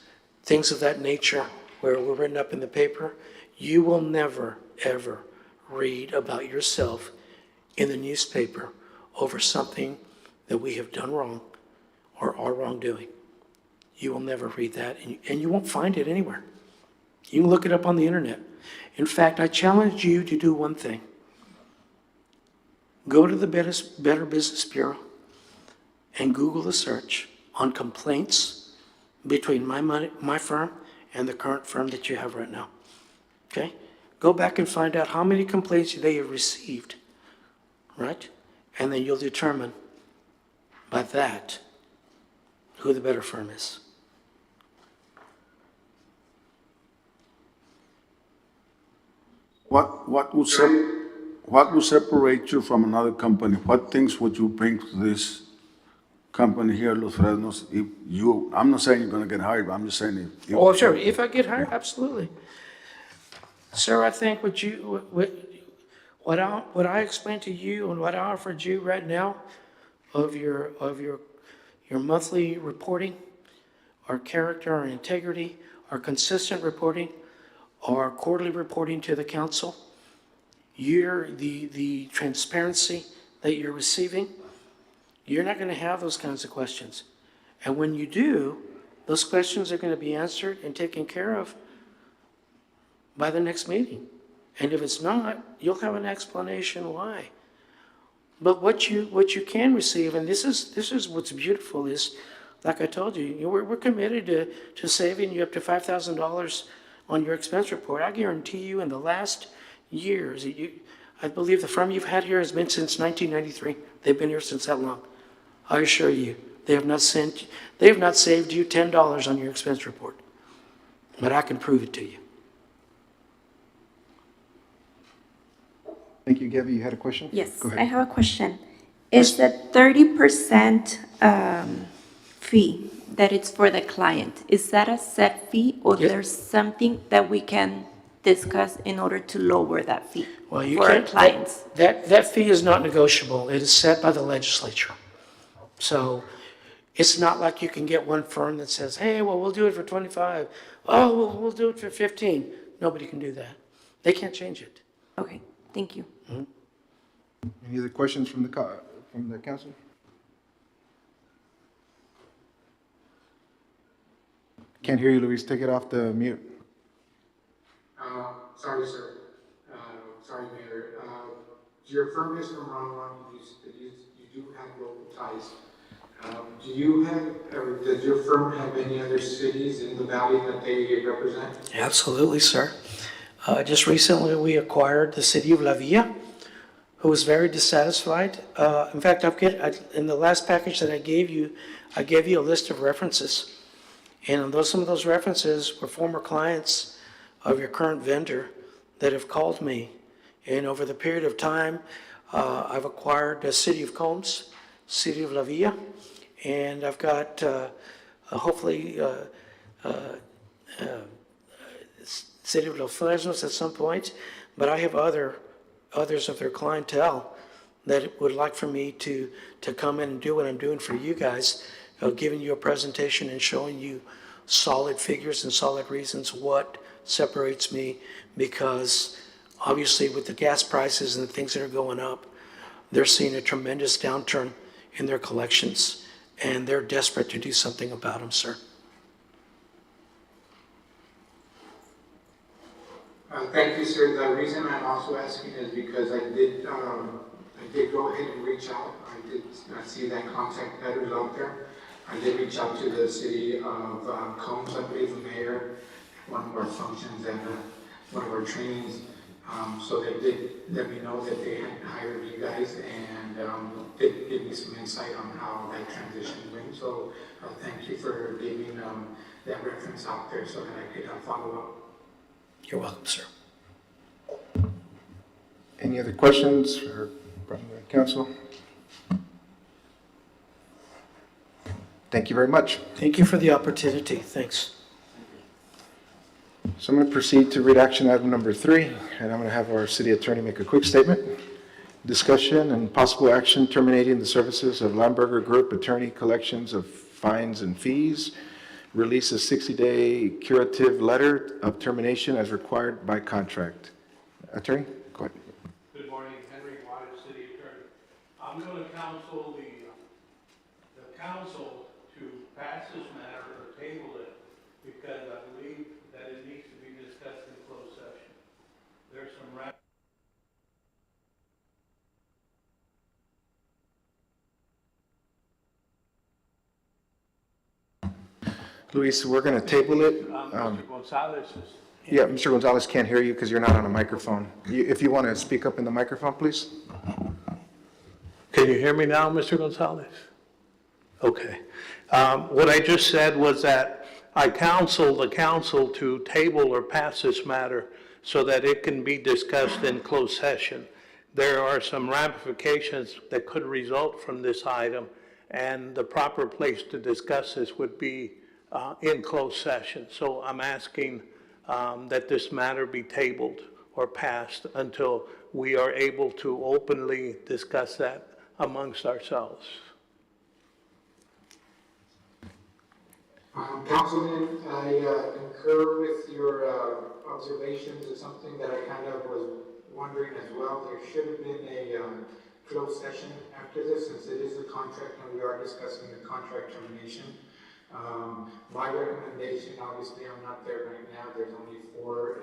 things of that nature, where we're written up in the paper, you will never, ever read about yourself in the newspaper over something that we have done wrong or our wrongdoing. You will never read that, and you won't find it anywhere. You can look it up on the internet. In fact, I challenge you to do one thing. Go to the Better Business Bureau and Google a search on complaints between my firm and the current firm that you have right now. Okay? Go back and find out how many complaints they have received, right? And then you'll determine by that who the better firm is. What would separate you from another company? What things would you bring to this company here, Los Fresnos? If you, I'm not saying you're gonna get hired, but I'm just saying if. Oh, sure, if I get hired, absolutely. Sir, I think what I explained to you and what I offered you right now of your monthly reporting, our character, our integrity, our consistent reporting, our quarterly reporting to the council, the transparency that you're receiving, you're not going to have those kinds of questions. And when you do, those questions are going to be answered and taken care of by the next meeting. And if it's not, you'll have an explanation why. But what you can receive, and this is what's beautiful, is, like I told you, we're committed to saving you up to $5,000 on your expense report. I guarantee you in the last years, I believe the firm you've had here has been since 1993. They've been here since that long. I assure you, they have not saved you $10 on your expense report. But I can prove it to you. Thank you, Gabby. You had a question? Yes, Go I ahead. have a question. Is the 30% fee that it's for the client, is that a set fee, or Yes. there's something that we can discuss in order to lower that fee Well, you for our can't, clients? that fee is not negotiable. It is set by the legislature. So it's not like you can get one firm that says, hey, well, we'll do it for 25. Oh, we'll do it for 15. Nobody can do that. They can't change it. Okay, thank you. Any other questions from the council? Can't hear you, Luis. Take it off the mute. Sorry, sir. Sorry, Mayor. Your firm is from Ron, you do have local ties. Do you have, or does your firm have any other cities in the valley that they represent? Absolutely, sir. Just recently, we acquired the city of La Villa, who was very dissatisfied. In fact, in the last package that I gave you a list of references. And some of those references were former clients of your current vendor that have called me. And over the period of time, I've acquired the city of Combs, City of La Villa, and I've got, hopefully, City of Los Fresnos at some point, but I have others of their clientele that would like for me to come in and do what I'm doing for you guys, giving you a presentation and showing you solid figures and solid reasons what separates me, because obviously with the gas prices and the things that are going up, they're seeing a tremendous downturn in their collections, and they're desperate to do something about them, sir. Thank you, sir. The reason I'm also asking is because I did go ahead and reach out. I did see that contact letters out there. I did reach out to the city of Combs, I believe, the mayor, one of our functions and one of our trainings. So they did let me know that they had hired you guys, and did give me some insight on how that transition went. So thank you for giving that reference out there so that I could follow up. You're welcome, sir. Any other questions from the council? Thank you very much. Thank you for the opportunity. Thanks. So I'm going to proceed to read action item number 3, and I'm going to have our city attorney make a quick statement. Discussion and possible action terminating the services of Lamberger Group Attorney Collections of Fines and Fees. Release a 60-day curative letter of termination as required by contract. Attorney, go ahead. Good morning, Henry Waters, City Attorney. I'm going to counsel the council to pass this matter or table it because I believe that it needs to be discussed in closed session. There's some Luis, we're going to table it. Mr. Gonzalez is. Yeah, Mr. Gonzalez can't hear you because you're not on a microphone. If you want to speak up in the microphone, please. Can you hear me now, Mr. Gonzalez? Okay. What I just said was that I counsel the council to table or pass this matter so that it can be discussed in closed session. There are some ramifications that could result from this item, and the proper place to discuss this would be in closed session. So I'm asking that this matter be tabled or passed until we are able to openly discuss that amongst ourselves. Councilman, I concur with your observations. It's something that I kind of was wondering as well. There should have been a closed session after this, since it is a contract and we are discussing the contract termination. My recommendation, obviously, I'm not there right now. There's only 4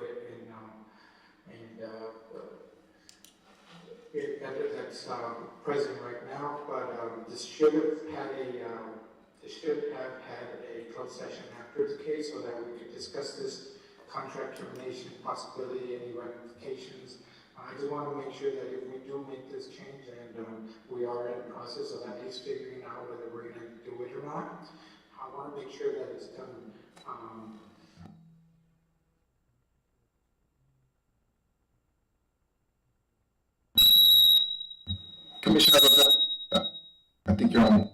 that's present right now, but this should have had a closed session after the case so that we could discuss this contract termination possibility, any ramifications. I just want to make sure that if we do make this change and we are in the process of at least figuring out whether we're going to do it or not, I want to make sure that it's done. Commissioner, I think you're on.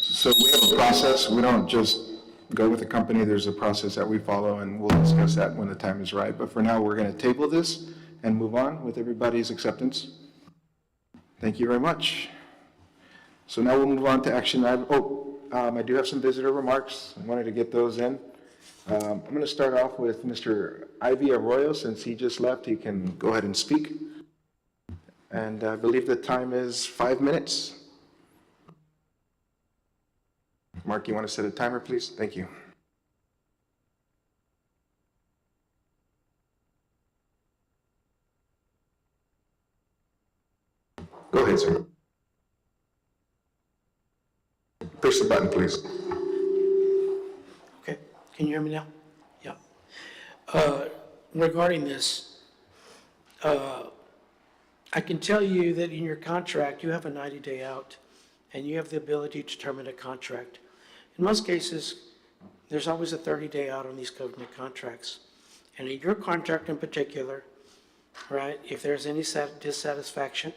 So we have a process. We don't just go with the company. There's a process that we follow, and we'll discuss that when the time is right. But for now, we're going to table this and move on with everybody's acceptance. Thank you very much. So now we'll move on to action item. I do have some visitor remarks. I wanted to get those in. I'm going to start off with Mr. Ivy Arroyo. Since he just left, he can go ahead and speak. And I believe the time is 5 minutes. Mark, you want to set a timer, please? Thank you. Go ahead, sir. Push the button, please. Okay, can you hear me now? Yeah. Regarding this, I can tell you that in your contract, you have a 90-day out, and you have the ability to terminate a contract. In most cases, there's always a 30-day out on these government contracts. And in your contract in particular, right, if there's any dissatisfaction,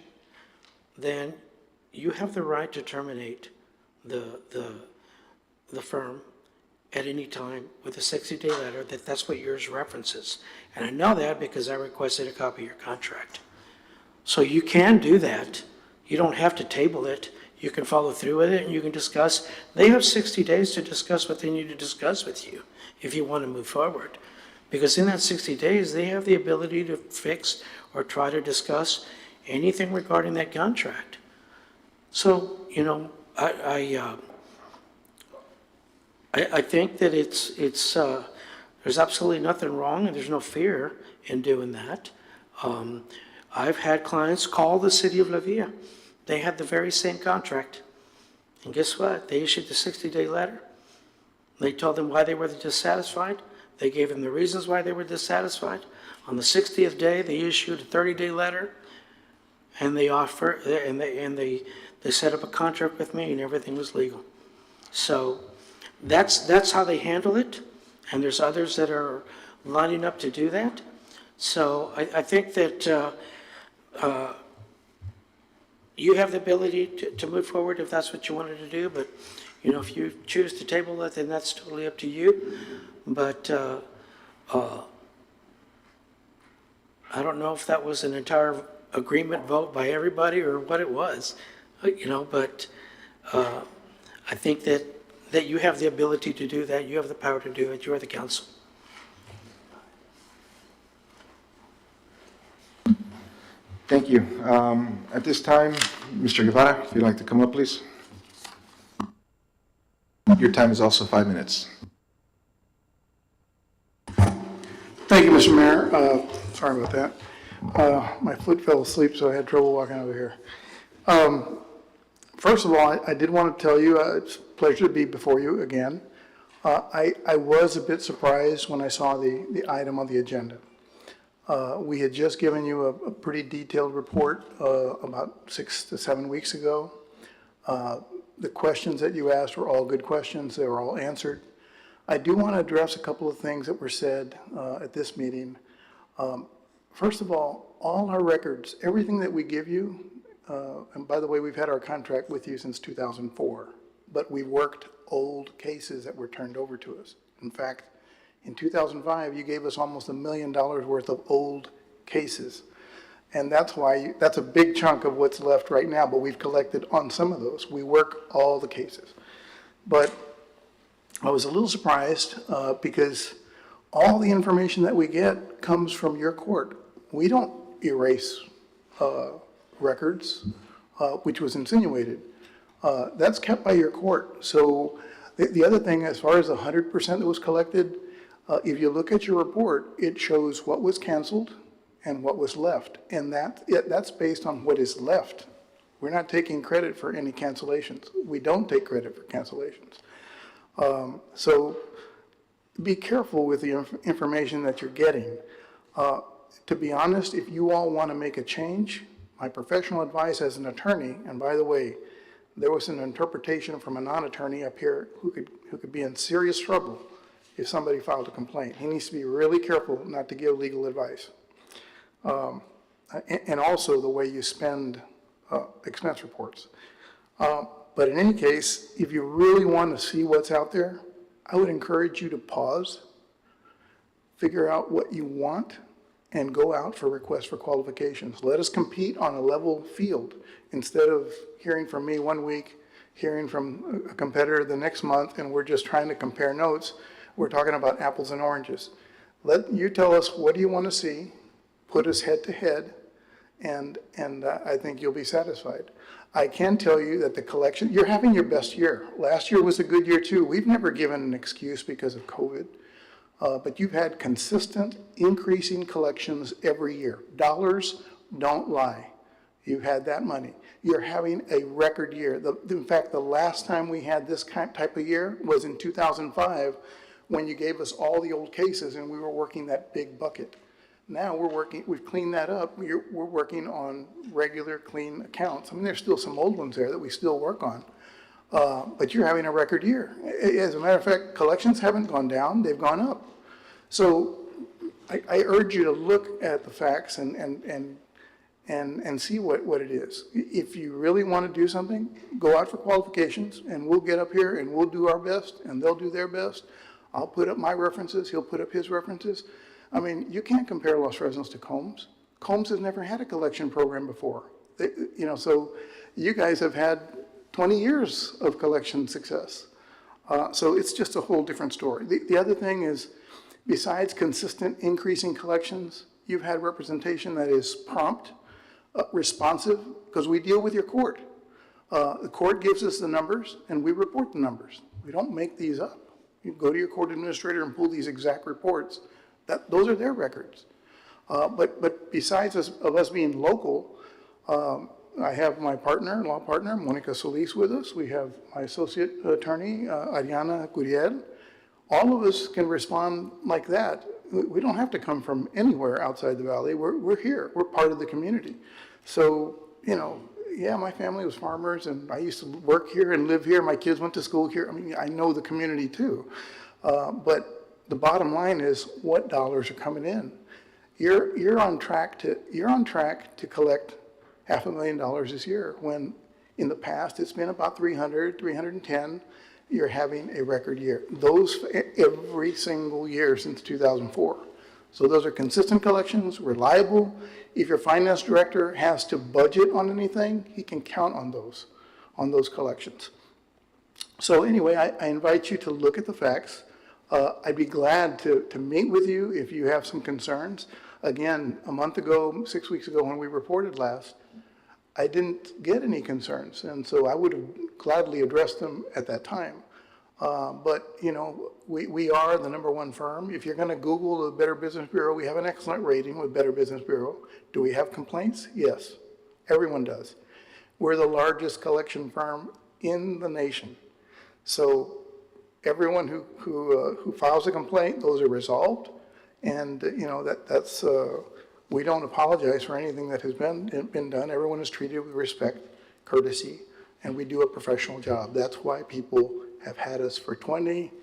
then you have the right to terminate the firm at any time with a 60-day letter, that's what yours references. And I know that because I requested a copy of your contract. So you can do that. You don't have to table it. You can follow through with it and you can discuss. They have 60 days to discuss what they need to discuss with you if you want to move forward. Because in that 60 days, they have the ability to fix or try to discuss anything regarding that contract. So, you know, I think that there's absolutely nothing wrong and there's no fear in doing that. I've had clients call the city of La Villa. They had the very same contract. And guess what? They issued the 60-day letter. They told them why they were dissatisfied. They gave them the reasons why they were dissatisfied. On the 60th day, they issued a 30-day letter, and they set up a contract with me, and everything was legal. So that's how they handle it, and there's others that are lining up to do that. So I think that you have the ability to move forward if that's what you wanted to do, but you know, if you choose to table it, then that's totally up to you. But I don't know if that was an entire agreement vote by everybody or what it was, you know, but I think that you have the ability to do that. You have the power to do it. You are the council. Thank you. At this time, Mr. Guevara, if you'd like to come up, please. Your time is also 5 minutes. Thank you, Mr. Mayor. Sorry about that. My foot fell asleep, so I had trouble walking over here. First of all, I did want to tell you, it's a pleasure to be before you again. I was a bit surprised when I saw the item on the agenda. We had just given you a pretty detailed report about 6 to 7 weeks ago. The questions that you asked were all good questions. They were all answered. I do want to address a couple of things that were said at this meeting. First of all our records, everything that we give you, and by the way, we've had our contract with you since 2004, but we worked old cases that were turned over to us. In fact, in 2005, you gave us almost $1 million worth of old cases. And that's why, that's a big chunk of what's left right now, but we've collected on some of those. We work all the cases. But I was a little surprised because all the information that we get comes from your court. We don't erase records, which was insinuated. That's kept by your court. So the other thing, as far as the 100% that was collected, if you look at your report, it shows what was canceled and what was left. And that's based on what is left. We're not taking credit for any cancellations. We don't take credit for cancellations. So be careful with the information that you're getting. To be honest, if you all want to make a change, my professional advice as an attorney, and by the way, there was an interpretation from a non-attorney up here who could be in serious trouble if somebody filed a complaint. He needs to be really careful not to give legal advice. And also the way you spend expense reports. But in any case, if you really want to see what's out there, I would encourage you to pause, figure out what you want, and go out for requests for qualifications. Let us compete on a level field instead of hearing from me one week, hearing from a competitor the next month, and we're just trying to compare notes. We're talking about apples and oranges. Let you tell us, what do you want to see? Put us head to head, and I think you'll be satisfied. I can tell you that the collection, you're having your best year. Last year was a good year too. We've never given an excuse because of COVID, but you've had consistent increasing collections every year. Dollars don't lie. You've had that money. You're having a record year. In fact, the last time we had this type of year was in 2005 when you gave us all the old cases and we were working that big bucket. Now we've cleaned that up. We're working on regular clean accounts. I mean, there's still some old ones there that we still work on, but you're having a record year. As a matter of fact, collections haven't gone down, they've gone up. So I urge you to look at the facts and and see what it is. If you really want to do something, go out for qualifications, and we'll get up here and we'll do our best, and they'll do their best. I'll put up my references, he'll put up his references. I mean, you can't compare Los Fresnos to Combs. Combs has never had a collection program before. So you guys have had 20 years of collection success. So it's just a whole different story. The other thing is, besides consistent increasing collections, you've had representation that is prompt, responsive, because we deal with your court. The court gives us the numbers, and we report the numbers. We don't make these up. You go to your court administrator and pull these exact reports. Those are their records. But besides us being local, I have my law partner, Monica Solis, with us. We have my associate attorney, Ariana Curiel. All of us can respond like that. We don't have to come from anywhere outside the valley. We're here. We're part of the community. So, yeah, my family was farmers, and I used to work here and live here. My kids went to school here. I mean, I know the community too. But the bottom line is, what dollars are coming in? You're on track to collect $500,000 this year, when in the past it's been about 310. You're having a record year. Those every single year since 2004. So those are consistent collections, reliable. If your finance director has to budget on anything, he can count on those collections. So anyway, I invite you to look at the facts. I'd be glad to meet with you if you have some concerns. Again, a month ago, 6 weeks ago, when we reported last, I didn't get any concerns, and so I would have gladly addressed them at that time. But, we are the #1 firm. If you're going to Google the Better Business Bureau, we have an excellent rating with Better Business Bureau. Do we have complaints? Yes, everyone does. We're the largest collection firm in the nation. So everyone who files a complaint, those are resolved. And, that's we don't apologize for anything that has been done. Everyone is treated with respect, courtesy, and we do a professional job. That's why people have had us for 20,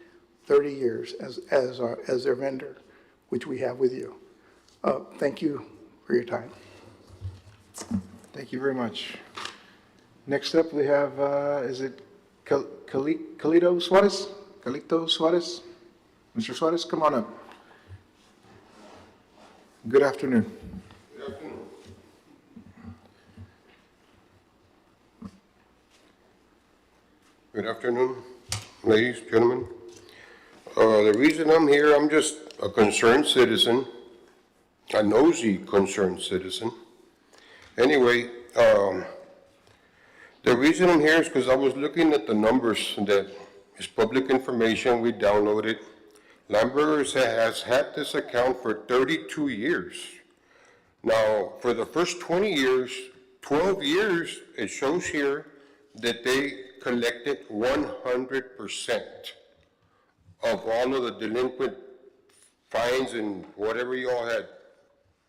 30 years as their vendor, which we have with you. Thank you for your time. Thank you very much. Next up, we have, is it Calito Suarez? Calito Suarez? Mr. Suarez, come on up. Good afternoon. Good afternoon. Good afternoon, ladies, gentlemen. The reason I'm here, I'm just a concerned citizen, a nosy concerned citizen. Anyway, the reason I'm here is because I was looking at the numbers that is public information we downloaded. Lambert's has had this account for 32 years. Now, for the first 20 years, 12 years, it shows here that they collected 100% of all of the delinquent fines and whatever you all had,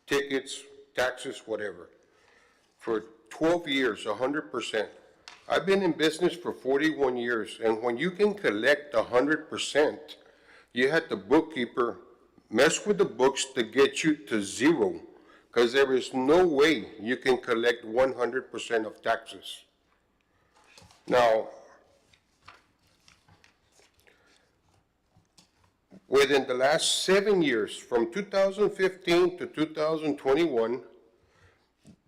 tickets, taxes, whatever. For 12 years, 100%. I've been in business for 41 years, and when you can collect 100%, you had the bookkeeper mess with the books to get you to zero, because there is no way you can collect 100% of taxes. Now, within the last 7 years, from 2015 to 2021,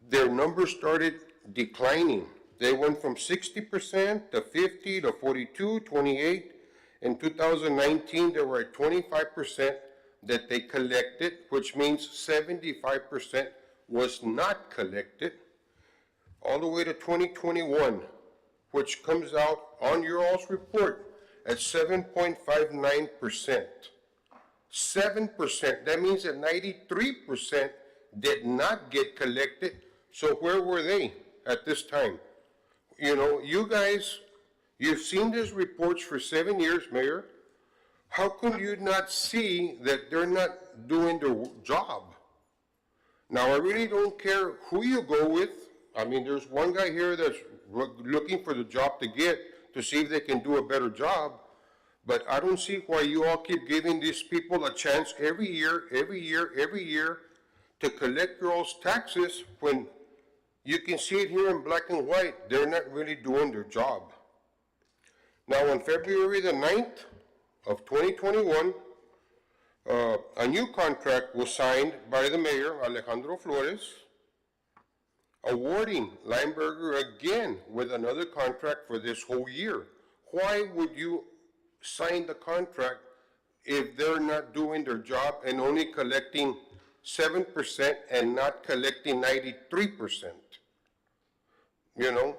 their numbers started declining. They went from 60% to 50 to 42, 28. In 2019, they were at 25% that they collected, which means 75% was not collected, all the way to 2021, which comes out on your all's report at 7.59%. 7%, that means that 93% did not get collected. So where were they at this time? You guys, you've seen these reports for 7 years, Mayor. How come you not see that they're not doing their job? Now, I really don't care who you go with. I mean, there's one guy here that's looking for the job to get to see if they can do a better job. But I don't see why you all keep giving these people a chance every year to collect your all's taxes when You can see it here in black and white. They're not really doing their job. Now, on February the 9th of 2021, a new contract was signed by the mayor, Alejandro Flores, awarding Lineberger again with another contract for this whole year. Why would you sign the contract if they're not doing their job and only collecting 7% and not collecting 93%? You know?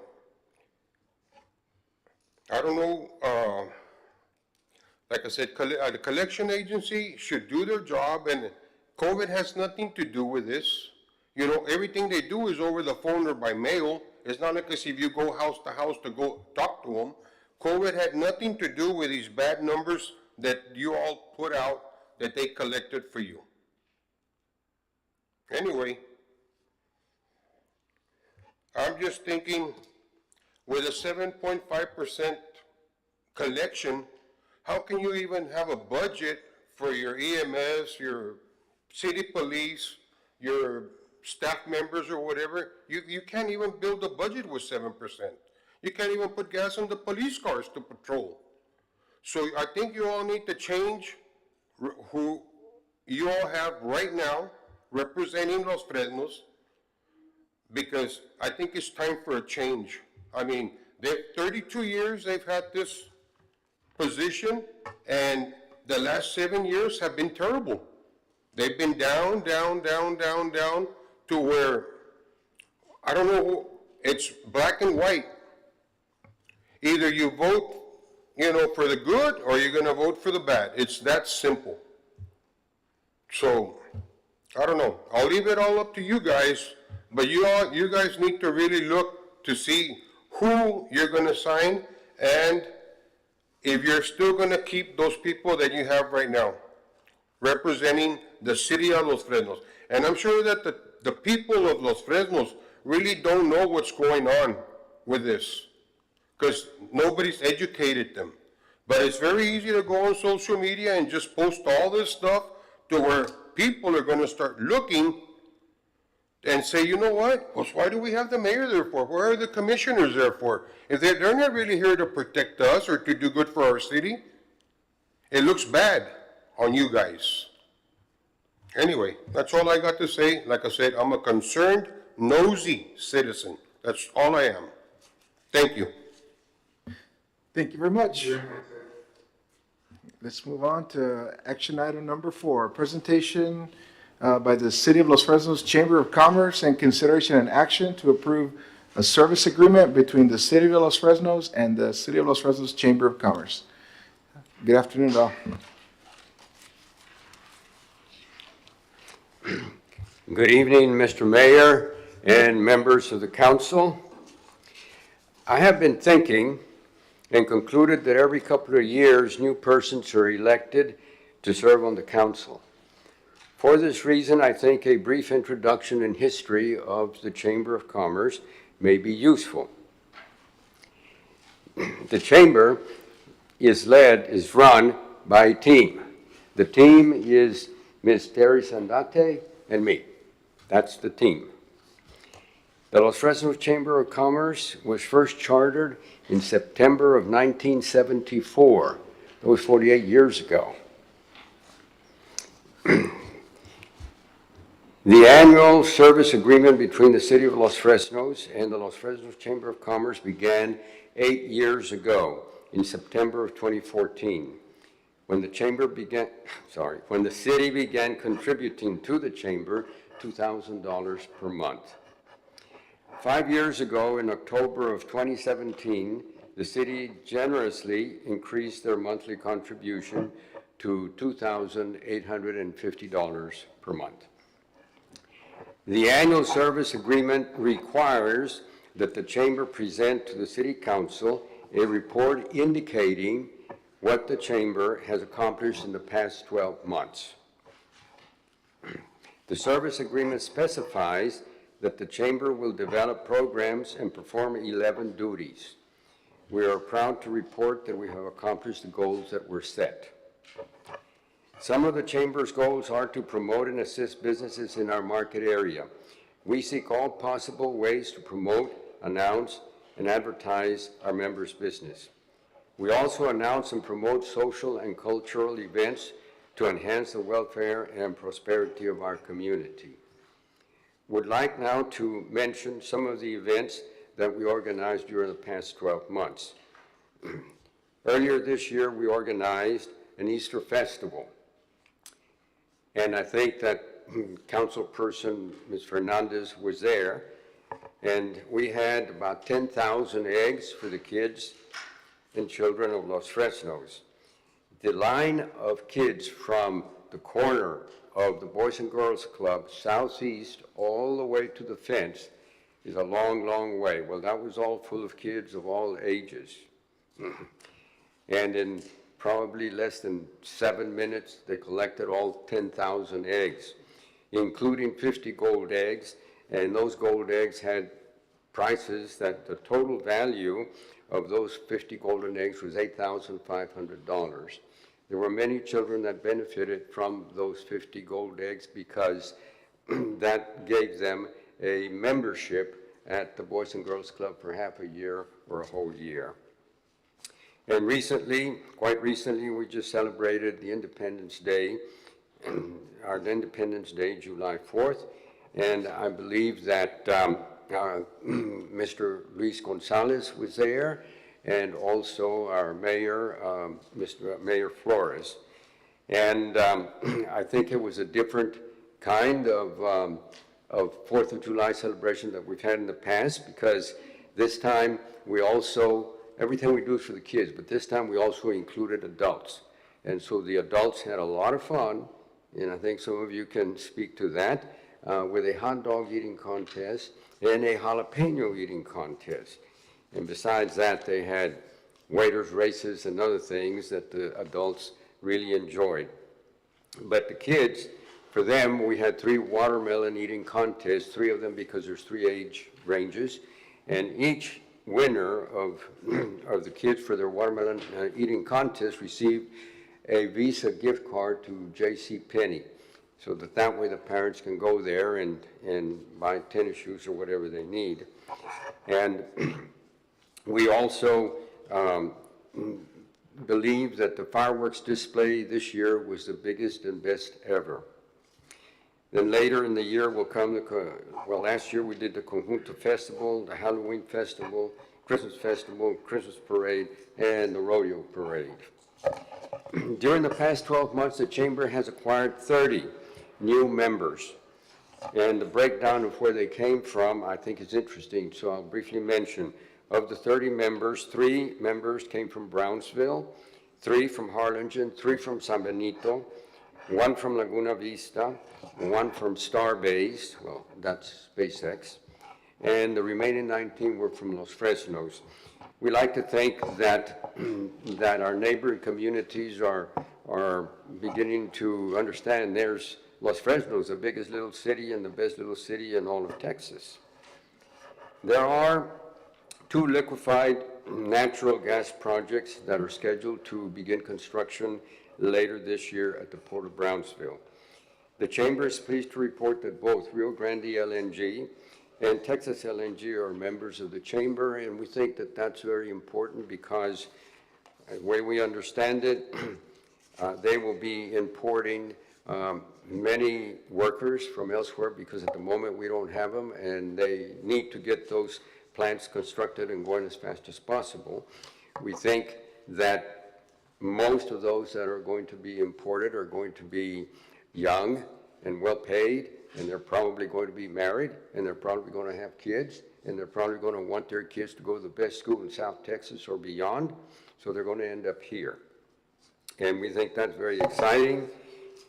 I don't know, like I said, the collection agency should do their job, and COVID has nothing to do with this. You know, everything they do is over the phone or by mail. It's not like as if you go house to house to go talk to them. COVID had nothing to do with these bad numbers that you all put out that they collected for you. Anyway, I'm just thinking, with a 7.5% collection, how can you even have a budget for your EMS, your city police, your staff members or whatever? You can't even build a budget with 7%. You can't even put gas in the police cars to patrol. So I think you all need to change who you all have right now representing Los Fresnos, because I think it's time for a change. I mean, 32 years they've had this position, and the last 7 years have been terrible. They've been down, down, down, down, down to where, I don't know, it's black and white. Either you vote, you know, for the good, or you're gonna vote for the bad. It's that simple. So, I don't know. I'll leave it all up to you guys, but you guys need to really look to see who you're gonna sign, and if you're still gonna keep those people that you have right now, representing the city of Los Fresnos. And I'm sure that the people of Los Fresnos really don't know what's going on with this, because nobody's educated them. But it's very easy to go on social media and just post all this stuff to where people are gonna start looking and say, you know what, well, why do we have the mayor there for? Where are the commissioners there for? If they're not really here to protect us or to do good for our city, it looks bad on you guys. Anyway, that's all I got to say. Like I said, I'm a concerned, nosy citizen. That's all I am. Thank you. Thank you very much. Let's move on to action item number 4, presentation by the City of Los Fresnos Chamber of Commerce and consideration and action to approve a service agreement between the City of Los Fresnos and the City of Los Fresnos Chamber of Commerce. Good afternoon, all. Good evening, Mr. Mayor and members of the council. I have been thinking and concluded that every couple of years, new persons are elected to serve on the council. For this reason, I think a brief introduction and history of the Chamber of Commerce may be useful. The Chamber is run by a team. The team is Ms. Terry Sandate and me. That's the team. The Los Fresnos Chamber of Commerce was first chartered in September of 1974. That was 48 years ago. The annual service agreement between the City of Los Fresnos and the Los Fresnos Chamber of Commerce began 8 years ago in September of 2014, when the city began contributing to the chamber $2,000 per month. 5 years ago, in October of 2017, the city generously increased their monthly contribution to $2,850 per month. The annual service agreement requires that the chamber present to the City Council a report indicating what the chamber has accomplished in the past 12 months. The service agreement specifies that the chamber will develop programs and perform 11 duties. We are proud to report that we have accomplished the goals that were set. Some of the chamber's goals are to promote and assist businesses in our market area. we seek all possible ways to promote, announce, and advertise our members' business. We also announce and promote social and cultural events to enhance the welfare and prosperity of our community. Would like now to mention some of the events that we organized during the past 12 months. Earlier this year, we organized an Easter festival. And I think that Councilperson Ms. Fernandez was there. And we had about 10,000 eggs for the kids and children of Los Fresnos. The line of kids from the corner of the Boys and Girls Club southeast all the way to the fence is a long, long way. Well, that was all full of kids of all ages. And in probably less than 7 minutes, they collected all 10,000 eggs, including 50 gold eggs. And those gold eggs had prices that the total value of those 50 golden eggs was $8,500. There were many children that benefited from those 50 gold eggs because that gave them a membership at the Boys and Girls Club for half a year or a whole year. And recently, quite recently, we just celebrated the Independence Day, our Independence Day, July 4th, and I believe that Mr. Luis Gonzalez was there, and also our mayor, Mr. Mayor Flores. And I think it was a different kind of 4th of July celebration that we've had in the past, because this time we also, everything we do is for the kids, but this time we also included adults. And so the adults had a lot of fun, and I think some of you can speak to that, with a hot dog eating contest and a jalapeno eating contest. And besides that, they had waiters races and other things that the adults really enjoyed. But the kids, for them, we had 3 watermelon eating contests, 3 of them because there's 3 age ranges, and each winner of the kids for their watermelon eating contest received a Visa gift card to JCPenney, so that way the parents can go there and buy tennis shoes or whatever they need. And we also believe that the fireworks display this year was the biggest and best ever. Then later in the year will come last year we did the Conjunto Festival, the Halloween Festival, Christmas Parade, and the Rodeo Parade. During the past 12 months, the Chamber has acquired 30 new members. And the breakdown of where they came from, I think, is interesting, so I'll briefly mention. Of the 30 members, 3 members came from Brownsville, 3 from Harlingen, 3 from San Benito, 1 from Laguna Vista, 1 from Starbase, well, that's SpaceX, and the remaining 19 were from Los Fresnos. We like to think that, that our neighboring communities are beginning to understand there's Los Fresnos, the biggest little city and the best little city in all of Texas. There are 2 liquefied natural gas projects that are scheduled to begin construction later this year at the Port of Brownsville. The Chamber is pleased to report that both Rio Grande LNG and Texas LNG are members of the Chamber, and we think that that's very important because the way we understand it, they will be importing many workers from elsewhere because at the moment we don't have them, and they need to get those plants constructed and going as fast as possible. We think that most of those that are going to be imported are going to be young and well paid, and they're probably going to be married, and they're probably going to have kids, and they're probably going to want their kids to go to the best school in South Texas or beyond, so they're going to end up here. And we think that's very exciting,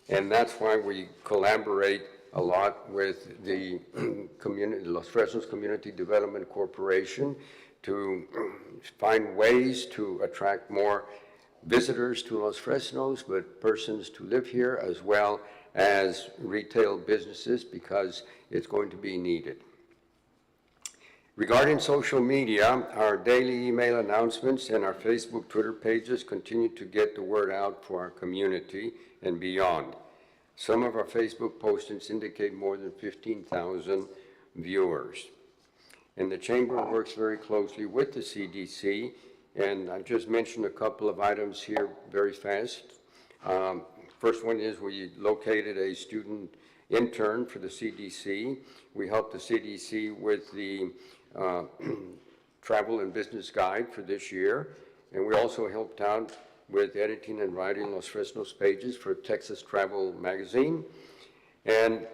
and that's why we collaborate a lot with the community, Los Fresnos Community Development Corporation, to find ways to attract more visitors to Los Fresnos, but persons to live here, as well as retail businesses, because it's going to be needed. Regarding social media, our daily email announcements and our Facebook, Twitter pages continue to get the word out for our community and beyond. Some of our Facebook postings indicate more than 15,000 viewers. And the chamber works very closely with the CDC, and I just mentioned a couple of items here very fast. First one is we located a student intern for the CDC. We helped the CDC with the travel and business guide for this year. And we also helped out with editing and writing Los Fresnos pages for Texas Travel Magazine. And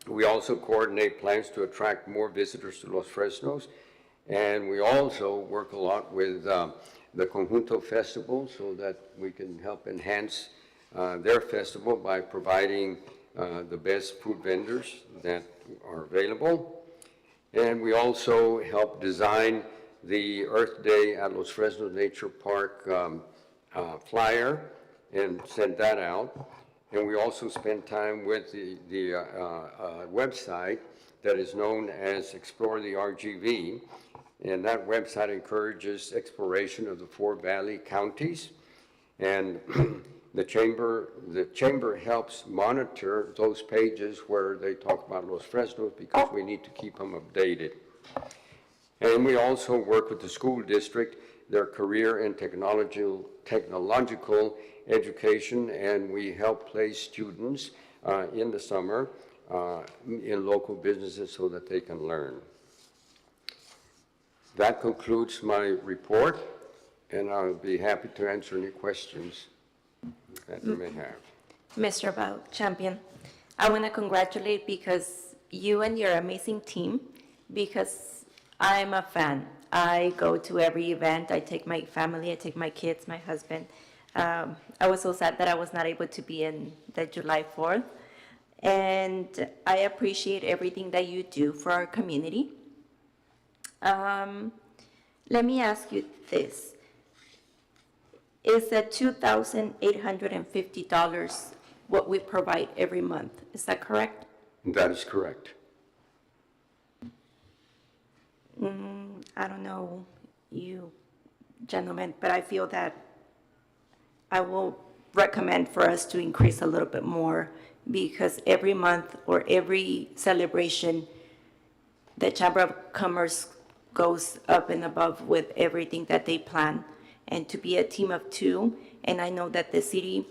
we also coordinate plans to attract more visitors to Los Fresnos. And we also work a lot with the Conjunto Festival so that we can help enhance their festival by providing the best food vendors that are available. And we also help design the Earth Day at Los Fresnos Nature Park flyer and send that out. And we also spend time with the website that is known as Explore the RGV. And that website encourages exploration of the 4 Valley counties. And the chamber helps monitor those pages where they talk about Los Fresnos because we need to keep them updated. And we also work with the school district, their career and technological education, and we help place students in the summer in local businesses so that they can learn. That concludes my report, and I'll be happy to answer any questions that you may have. Mr. Champion, I want to congratulate because you and your amazing team, because I'm a fan. I go to every event. I take my family, I take my kids, my husband. I was so sad that I was not able to be in the July 4th. And I appreciate everything that you do for our community. Let me ask you this. Is the $2,850 what we provide every month? Is that correct? That is correct. I don't know you gentlemen, but I feel that I will recommend for us to increase a little bit more because every month or every celebration, the Chamber of Commerce goes up and above with everything that they plan. And to be a team of 2, and I know that the city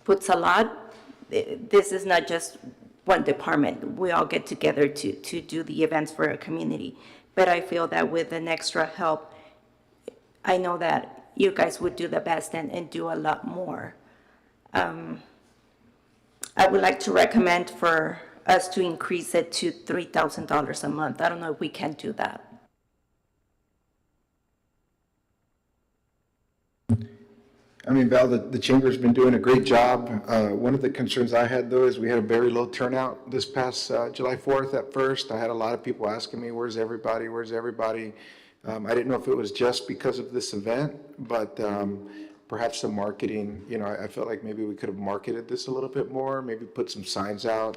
puts a lot. This is not just one department. We all get together to do the events for our community. But I feel that with an extra help, I know that you guys would do the best and do a lot more. I would like to recommend for us to increase it to $3,000 a month. I don't know if we can do that. I mean, Val, the chamber's been doing a great job. One of the concerns I had, though, is we had a very low turnout this past July 4th at first. I had a lot of people asking me, where's everybody, where's everybody? I didn't know if it was just because of this event, but perhaps the marketing, you know, I felt like maybe we could have marketed this a little bit more, maybe put some signs out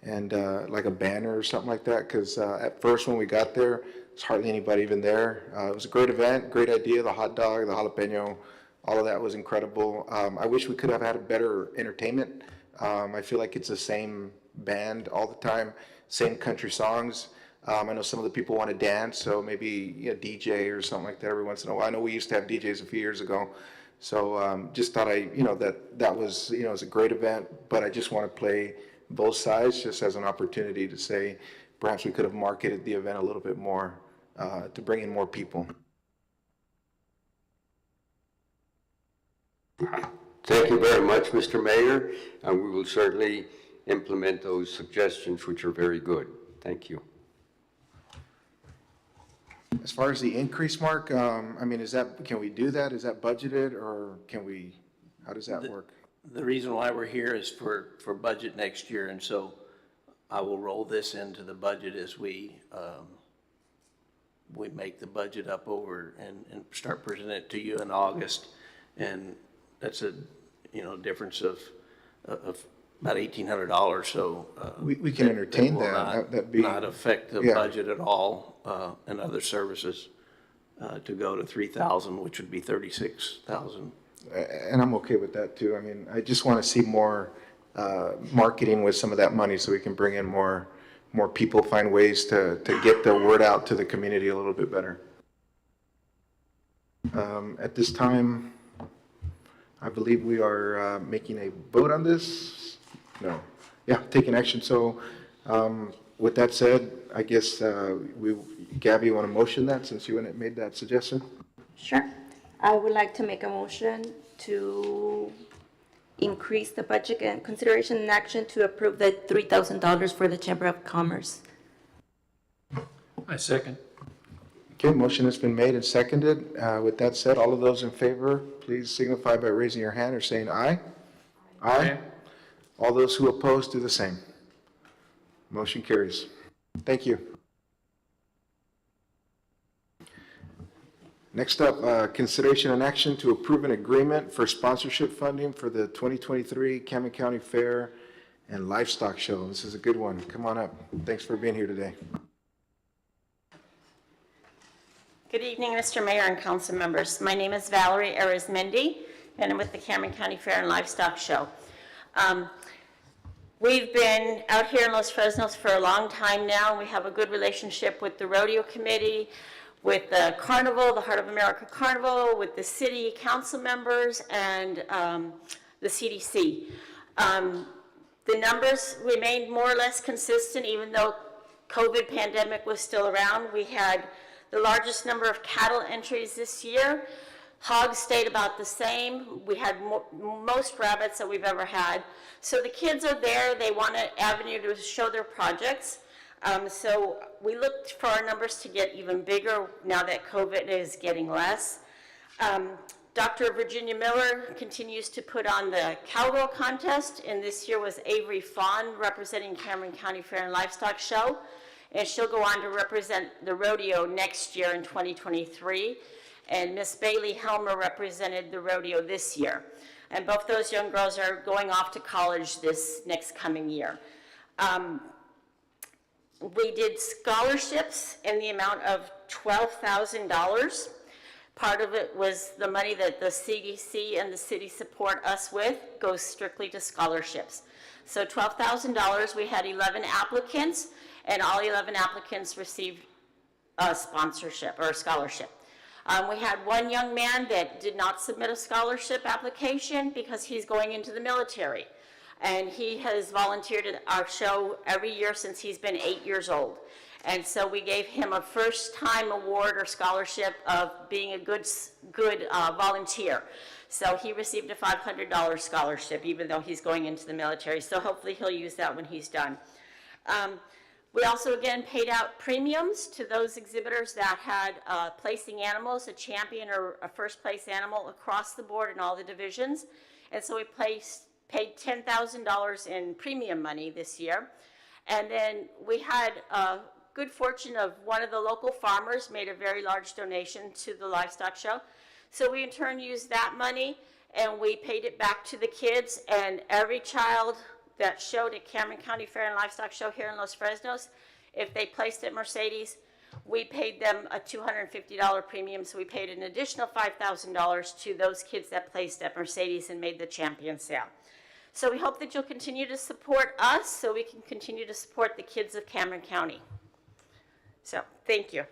and like a banner or something like that, because at first when we got there, there's hardly anybody even there. It was a great event, great idea, the hot dog, the jalapeno, all of that was incredible. I wish we could have had a better entertainment. I feel like it's the same band all the time, same country songs. I know some of the people want to dance, so maybe a DJ or something like that every once in a while. I know we used to have DJs a few years ago. So just thought that was, it was a great event, but I just want to play both sides just as an opportunity to say perhaps we could have marketed the event a little bit more to bring in more people. Thank you very much, Mr. Mayor, and we will certainly implement those suggestions, which are very good. Thank you. As far as the increase, Mark, I mean, can we do that? Is that budgeted, or how does that work? The reason why we're here is for budget next year, and so I will roll this into the budget as we make the budget up over and start presenting it to you in August. And that's a, difference of about $1,800, so. We can entertain will that. That'd be. Not affect the Yeah. budget at all, and other services, to go to 3,000, which would be 36,000. And I'm okay with that too. I mean, I just want to see more marketing with some of that money so we can bring in more more people find ways to get the word out to the community a little bit better. At this time, I believe we are making a vote on this. No, yeah, taking action. So with that said, I guess Gabby, you want to motion that since you made that suggestion? Sure. I would like to make a motion to increase the budget and consideration and action to approve the $3,000 for the Chamber of Commerce. I second. Okay, motion has been made and seconded. With that said, all of those in favor, please signify by raising your hand or saying aye. Aye. All those who oppose do the same. Motion carries. Thank you. Next up, consideration and action to approve an agreement for sponsorship funding for the 2023 Cameron County Fair and Livestock Show. This is a good one. Come on up. Thanks for being here today. Good evening, Mr. Mayor and council members. My name is Valerie Arizmendi, and I'm with the Cameron County Fair and Livestock Show. We've been out here in Los Fresnos for a long time now. We have a good relationship with the rodeo committee, with the carnival, the Heart of America Carnival, with the city council members, and the CDC. The numbers remained more or less consistent, even though COVID pandemic was still around. We had the largest number of cattle entries this year. Hogs stayed about the same. We had most rabbits that we've ever had. So the kids are there. They want an avenue to show their projects. So we looked for our numbers to get even bigger now that COVID is getting less. Dr. Virginia Miller continues to put on the cowgirl contest, and this year was Avery Fawn representing Cameron County Fair and Livestock Show, and she'll go on to represent the rodeo next year in 2023. And Miss Bailey Helmer represented the rodeo this year. And both those young girls are going off to college this next coming year. We did scholarships in the amount of $12,000. Part of it was the money that the CDC and the city support us with goes strictly to scholarships. So $12,000, we had 11 applicants, and all 11 applicants received a sponsorship or a scholarship. We had one young man that did not submit a scholarship application because he's going into the military. And he has volunteered at our show every year since he's been 8 years old. And so we gave him a first-time award or scholarship of being a good volunteer. So he received a $500 scholarship, even though he's going into the military. So hopefully he'll use that when he's done. We also, again, paid out premiums to those exhibitors that had placing animals, a champion or a first-place animal across the board in all the divisions. And so we paid $10,000 in premium money this year. And then we had good fortune of one of the local farmers made a very large donation to the livestock show. So we in turn used that money and we paid it back to the kids, and every child that showed at Cameron County Fair and Livestock Show here in Los Fresnos, if they placed at Mercedes, we paid them a $250 premium, so we paid an additional $5,000 to those kids that placed at Mercedes and made the champion sale. So we hope that you'll continue to support us so we can continue to support the kids of Cameron County. So, thank you.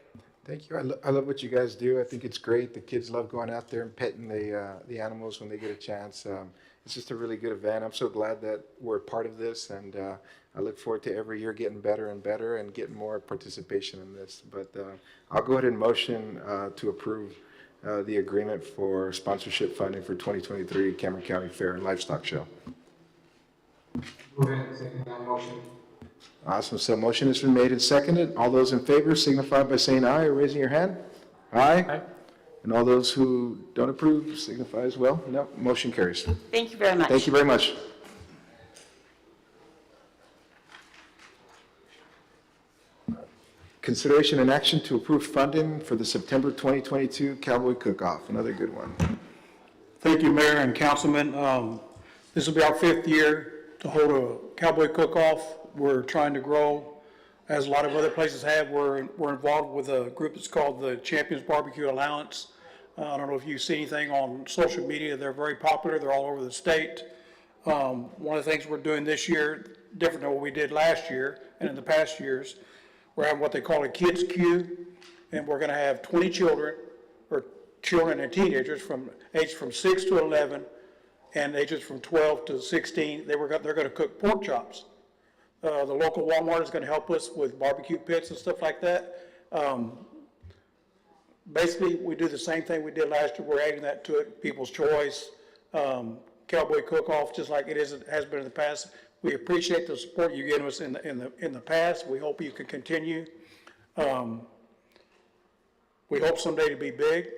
Thank you. I love what you guys do. I think it's great. The kids love going out there and petting the animals when they get a chance. It's just a really good event. I'm so glad that we're part of this, and I look forward to every year getting better and better and getting more participation in this. But I'll go ahead and motion to approve the agreement for sponsorship funding for 2023 Cameron County Fair and Livestock Show. Go ahead and second that motion. Awesome. So motion has been made and seconded. All those in favor signify by saying aye or raising your hand. Aye. Aye. And all those who don't approve signify as well. No, motion carries. Thank you very much. Thank you very much. Consideration and action to approve funding for the September 2022 Cowboy Cook-Off. Another good one. Thank you, Mayor and Councilman. This will be our 5th year to hold a Cowboy Cook-Off. We're trying to grow, as a lot of other places have. We're involved with a group that's called the Champions Barbecue Alliance. I don't know if you see anything on social media. They're very popular. They're all over the state. One of the things we're doing this year, different than what we did last year and in the past years. We're having what they call a kids queue, and we're gonna have 20 children, or children and teenagers aged from 6 to 11, and ages from 12 to 16. They're gonna cook pork chops. The local Walmart is gonna help us with barbecue pits and stuff like that. Basically, we do the same thing we did last year. We're adding that to it, People's Choice, Cowboy Cook-Off, just like it has been in the past. We appreciate the support you've given us in the past. We hope you can continue. We hope someday to be big.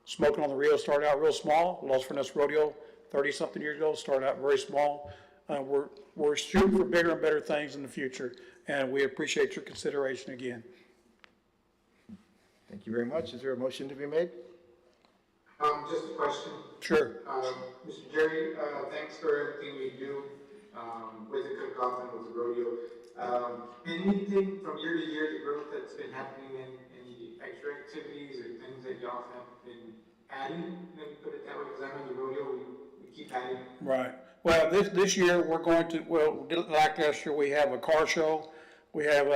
Smoking on the Rio started out real small. Los Fresnos Rodeo, 30-something years ago, started out very small. We're shooting for bigger and better things in the future, and we appreciate your consideration again. Thank you very much. Is there a motion to be made? Just a question. Sure. Mr. Jerry, thanks for everything you do, with the cook-off and with the rodeo. Anything from year to year, the growth that's been happening in any extra activities or things that y'all have been adding, let me put it that way, because I know the rodeo, we keep adding. Right. Well, this year, we're going to, like last year, we have a car show. We have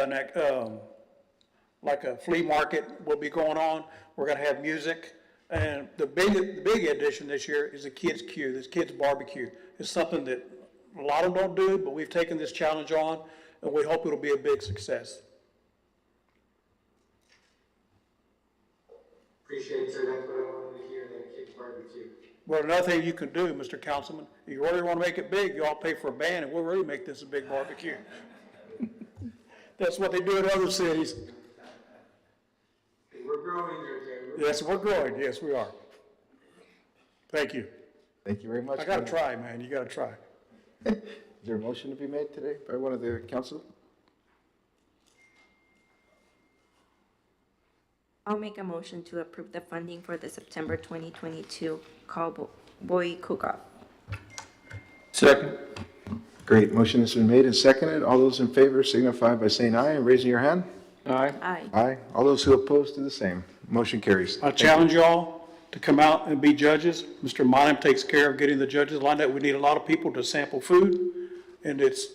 like a flea market will be going on. We're gonna have music. And the big addition this year is a kids queue, this kids barbecue. It's something that a lot of them don't do, but we've taken this challenge on, and we hope it'll be a big success. Appreciate it, sir. That's what I wanted to hear, that kids barbecue. Well, another thing you can do, Mr. Councilman, if you really wanna make it big, you all pay for a band, and we'll really make this a big barbecue. That's what they do in other cities. We're growing there, Jerry. Yes, we're growing. Yes, we are. Thank you. Thank you very much. I gotta try, man. You gotta try. Is there a motion to be made today by one of the council? I'll make a motion to approve the funding for the September 2022 Cowboy Cook-Off. Second. Great. Motion has been made and seconded. All those in favor signify by saying aye and raising your hand. Aye. Aye. Aye. All those who oppose do the same. Motion carries. I challenge y'all to come out and be judges. Mr. Monum takes care of getting the judges lined up. We need a lot of people to sample food, and it's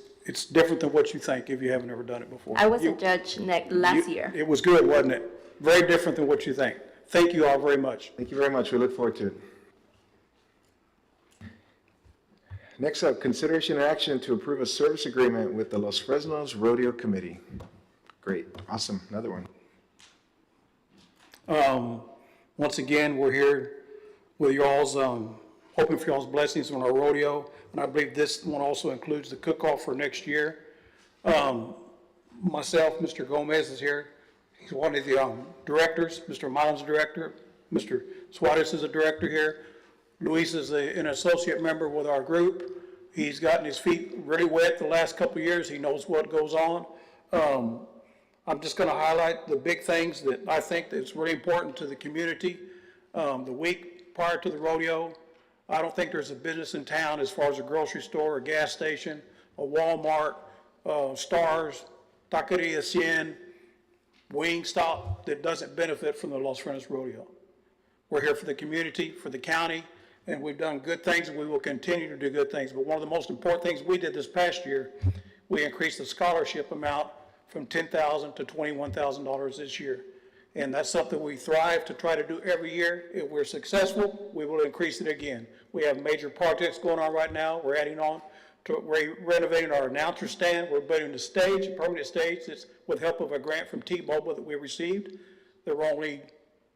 different than what you think if you haven't ever done it before. I was a judge last year. It was good, wasn't it? Very different than what you think. Thank you all very much. Thank you very much. We look forward to it. Next up, consideration and action to approve a service agreement with the Los Fresnos Rodeo Committee. Great. Awesome. Another one. Once again, we're here with y'all's, hoping for y'all's blessings on our rodeo, and I believe this one also includes the cook-off for next year. Myself, Mr. Gomez is here. He's one of the directors. Mr. Miles is a director. Mr. Suarez is a director here. Luis is an associate member with our group. He's gotten his feet really wet the last couple of years. He knows what goes on. I'm just going to highlight the big things that I think that's really important to the community. The week prior to the rodeo, I don't think there's a business in town as far as a grocery store, a gas station, a Walmart, Stars, Taqueria 100, Wingstop that doesn't benefit from the Los Fresnos Rodeo. We're here for the community, for the county, and we've done good things, and we will continue to do good things. But one of the most important things we did this past year, we increased the scholarship amount from $10,000 to $21,000 this year. And that's something we thrive to try to do every year. If we're successful, we will increase it again. We have major projects going on right now. We're adding on to, we're renovating our announcer stand. We're building a stage, a permanent stage that's with help of a grant from T-Mobile that we received. There were only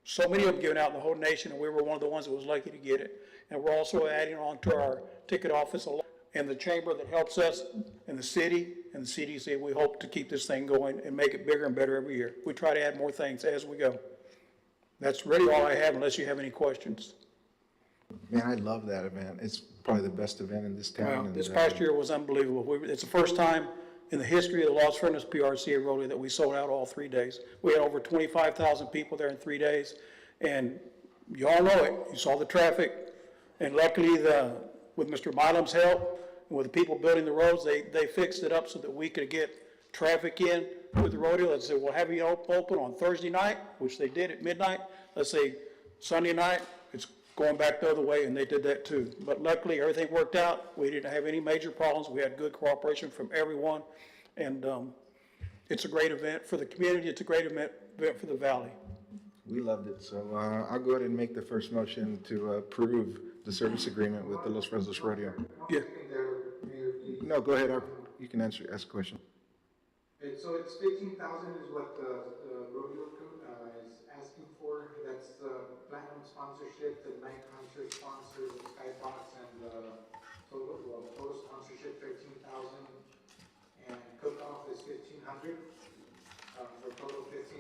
so many of them given out in the whole nation, and we were one of the ones that was lucky to get it. And we're also adding on to our ticket office and the chamber that helps us in the city and the CDC. We hope to keep this thing going and make it bigger and better every year. We try to add more things as we go. That's really all I have, unless you have any questions. Man, I love that event. It's probably the best event in this town. Well, and, this past year was unbelievable. It's the first time in the history of the Los Fresnos PRCA Rodeo that we sold out all 3 days. We had over 25,000 people there in 3 days, and you all know it. You saw the traffic, and luckily, with Mr. Milam's help, and with the people building the roads, they fixed it up so that we could get traffic in with the rodeo. Let's say we'll have you open on Thursday night, which they did at midnight. Let's say Sunday night, it's going back the other way, and they did that too. But luckily, everything worked out. We didn't have any major problems. We had good cooperation from everyone. And it's a great event for the community. It's a great event for the valley. We loved it, so I'll go ahead and make the first motion to approve the service agreement with the Los Fresnos Rodeo. Yeah. No, go ahead, you can ask a question. And so it's 15,000 is what the rodeo is asking for. That's the platinum sponsorship, the night concert sponsor, the skybox, and the total sponsorship 13,000, and cook-off is 1,500 for a total 15,000.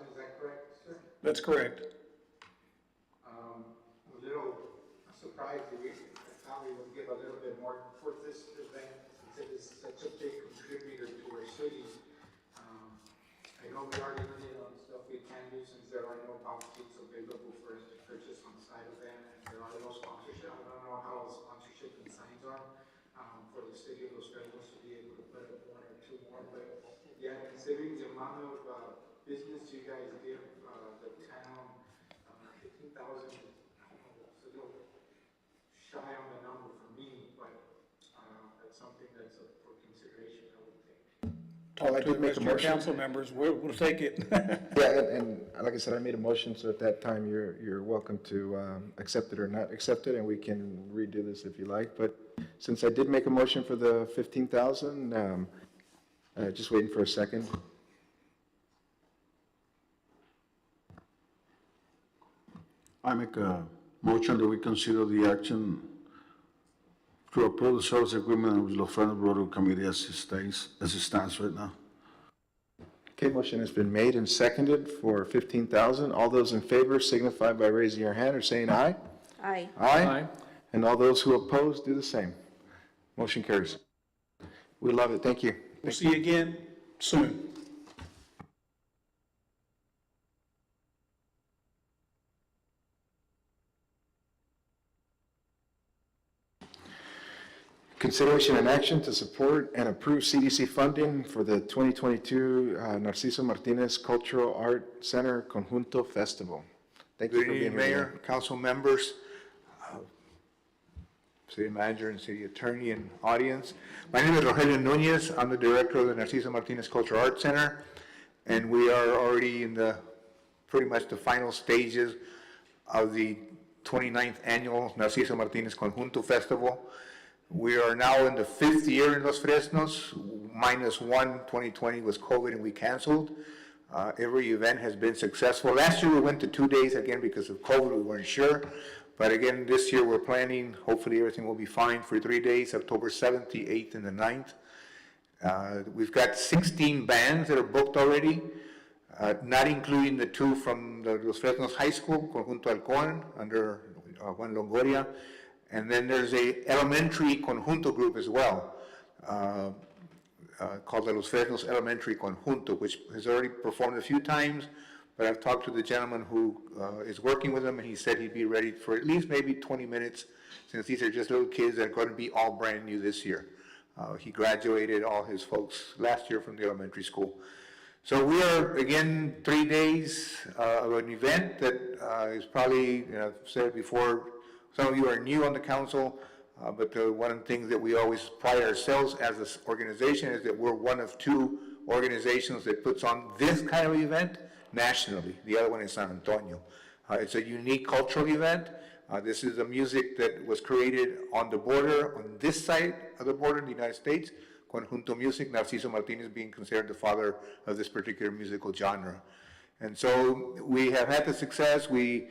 Is that correct, sir? That's correct. I'm a little surprised that we probably would give a little bit more for this event since it is such a big contributor to our city. I know we are limited on stuff we can do since there are no box seats available for us to purchase on the side of them, and there are no sponsorship. I don't know how the sponsorship and signs are for the city of Los Fresnos to be able to put up one or two more, but yeah, considering the amount of business you guys give the town, 15,000 is a little shy on the number for me, but that's something that's up for consideration, I would think. Talk I to did make a the motion. council members. We'll take it. Yeah, and like I said, I made a motion, so at that time, you're welcome to accept it or not accept it, and we can redo this if you like. But since I did make a motion for the 15,000, just waiting for a second. I make a motion that we consider the action to approve the service agreement with Los Fresnos Rodeo Committee as it stands right now. Okay, motion has been made and seconded for 15,000. All those in favor signify by raising your hand or saying aye. Aye. Aye. And all those who oppose do the same. Motion carries. We love it. Thank you. We'll see you again soon. Consideration and action to support and approve CDC funding for the 2022 Narciso Martinez Cultural Art Center Conjunto Festival. Thank you Good for being evening, here. Mayor, council members, city manager and city attorney and audience. My name is Rogelio Nunez. I'm the director of the Narciso Martinez Cultural Arts Center, and we are already in pretty much the final stages of the 29th annual Narciso Martinez Conjunto Festival. We are now in the 5th year in Los Fresnos, minus one. 2020 was COVID and we canceled. Every event has been successful. Last year we went to 2 days again because of COVID, we weren't sure. But again, this year we're planning, hopefully everything will be fine for 3 days, October 7th, the 8th, and the 9th. We've got 16 bands that are booked already, not including the 2 from the Los Fresnos High School, Conjunto Halcón, under Juan Longoria. And then there's a elementary conjunto group as well, called the Los Fresnos Elementary Conjunto, which has already performed a few times, but I've talked to the gentleman who is working with them, and he said he'd be ready for at least maybe 20 minutes, since these are just little kids that are going to be all brand new this year. He graduated all his folks last year from the elementary school. So we are, again, 3 days of an event that is probably, I've said it before, some of you are new on the council, but one of the things that we always pride ourselves as an organization is that we're one of 2 organizations that puts on this kind of event nationally. The other one is San Antonio. It's a unique cultural event. This is a music that was created on the border, on this side of the border in the United States, Conjunto Music, Narciso Martinez being considered the father of this particular musical genre. And so we have had the success. We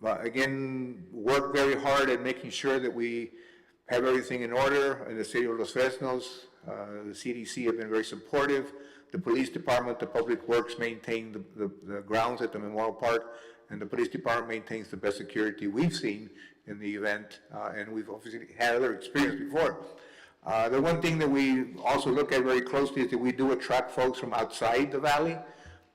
again, work very hard at making sure that we have everything in order in the city of Los Fresnos. The CDC have been very supportive. The police department, the public works maintain the grounds at the Memorial Park, and the police department maintains the best security we've seen in the event, and we've obviously had other experience before. The one thing that we also look at very closely is that we do attract folks from outside the valley.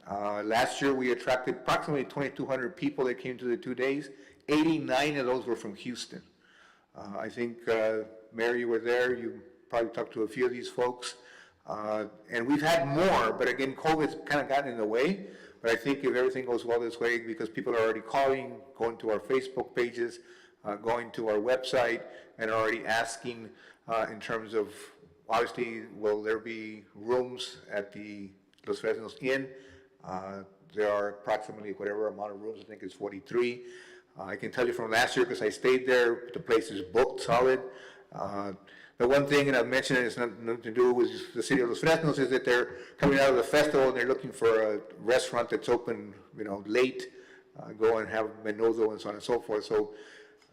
Last year, we attracted approximately 2,200 people that came to the 2 days. 89 of those were from Houston. I think, Mayor, you were there. You probably talked to a few of these folks. And we've had more, but again, COVID's kind of gotten in the way. But I think if everything goes well this way, because people are already calling, going to our Facebook pages, going to our website, and already asking in terms of, obviously, will there be rooms at the Los Fresnos Inn? There are approximately whatever amount of rooms, I think it's 43. I can tell you from last year, because I stayed there, the place is booked solid. The one thing, and I've mentioned it, it's nothing to do with the city of Los Fresnos, is that they're coming out of the festival and they're looking for a restaurant that's open, late, go and have menudo and so on and so forth. So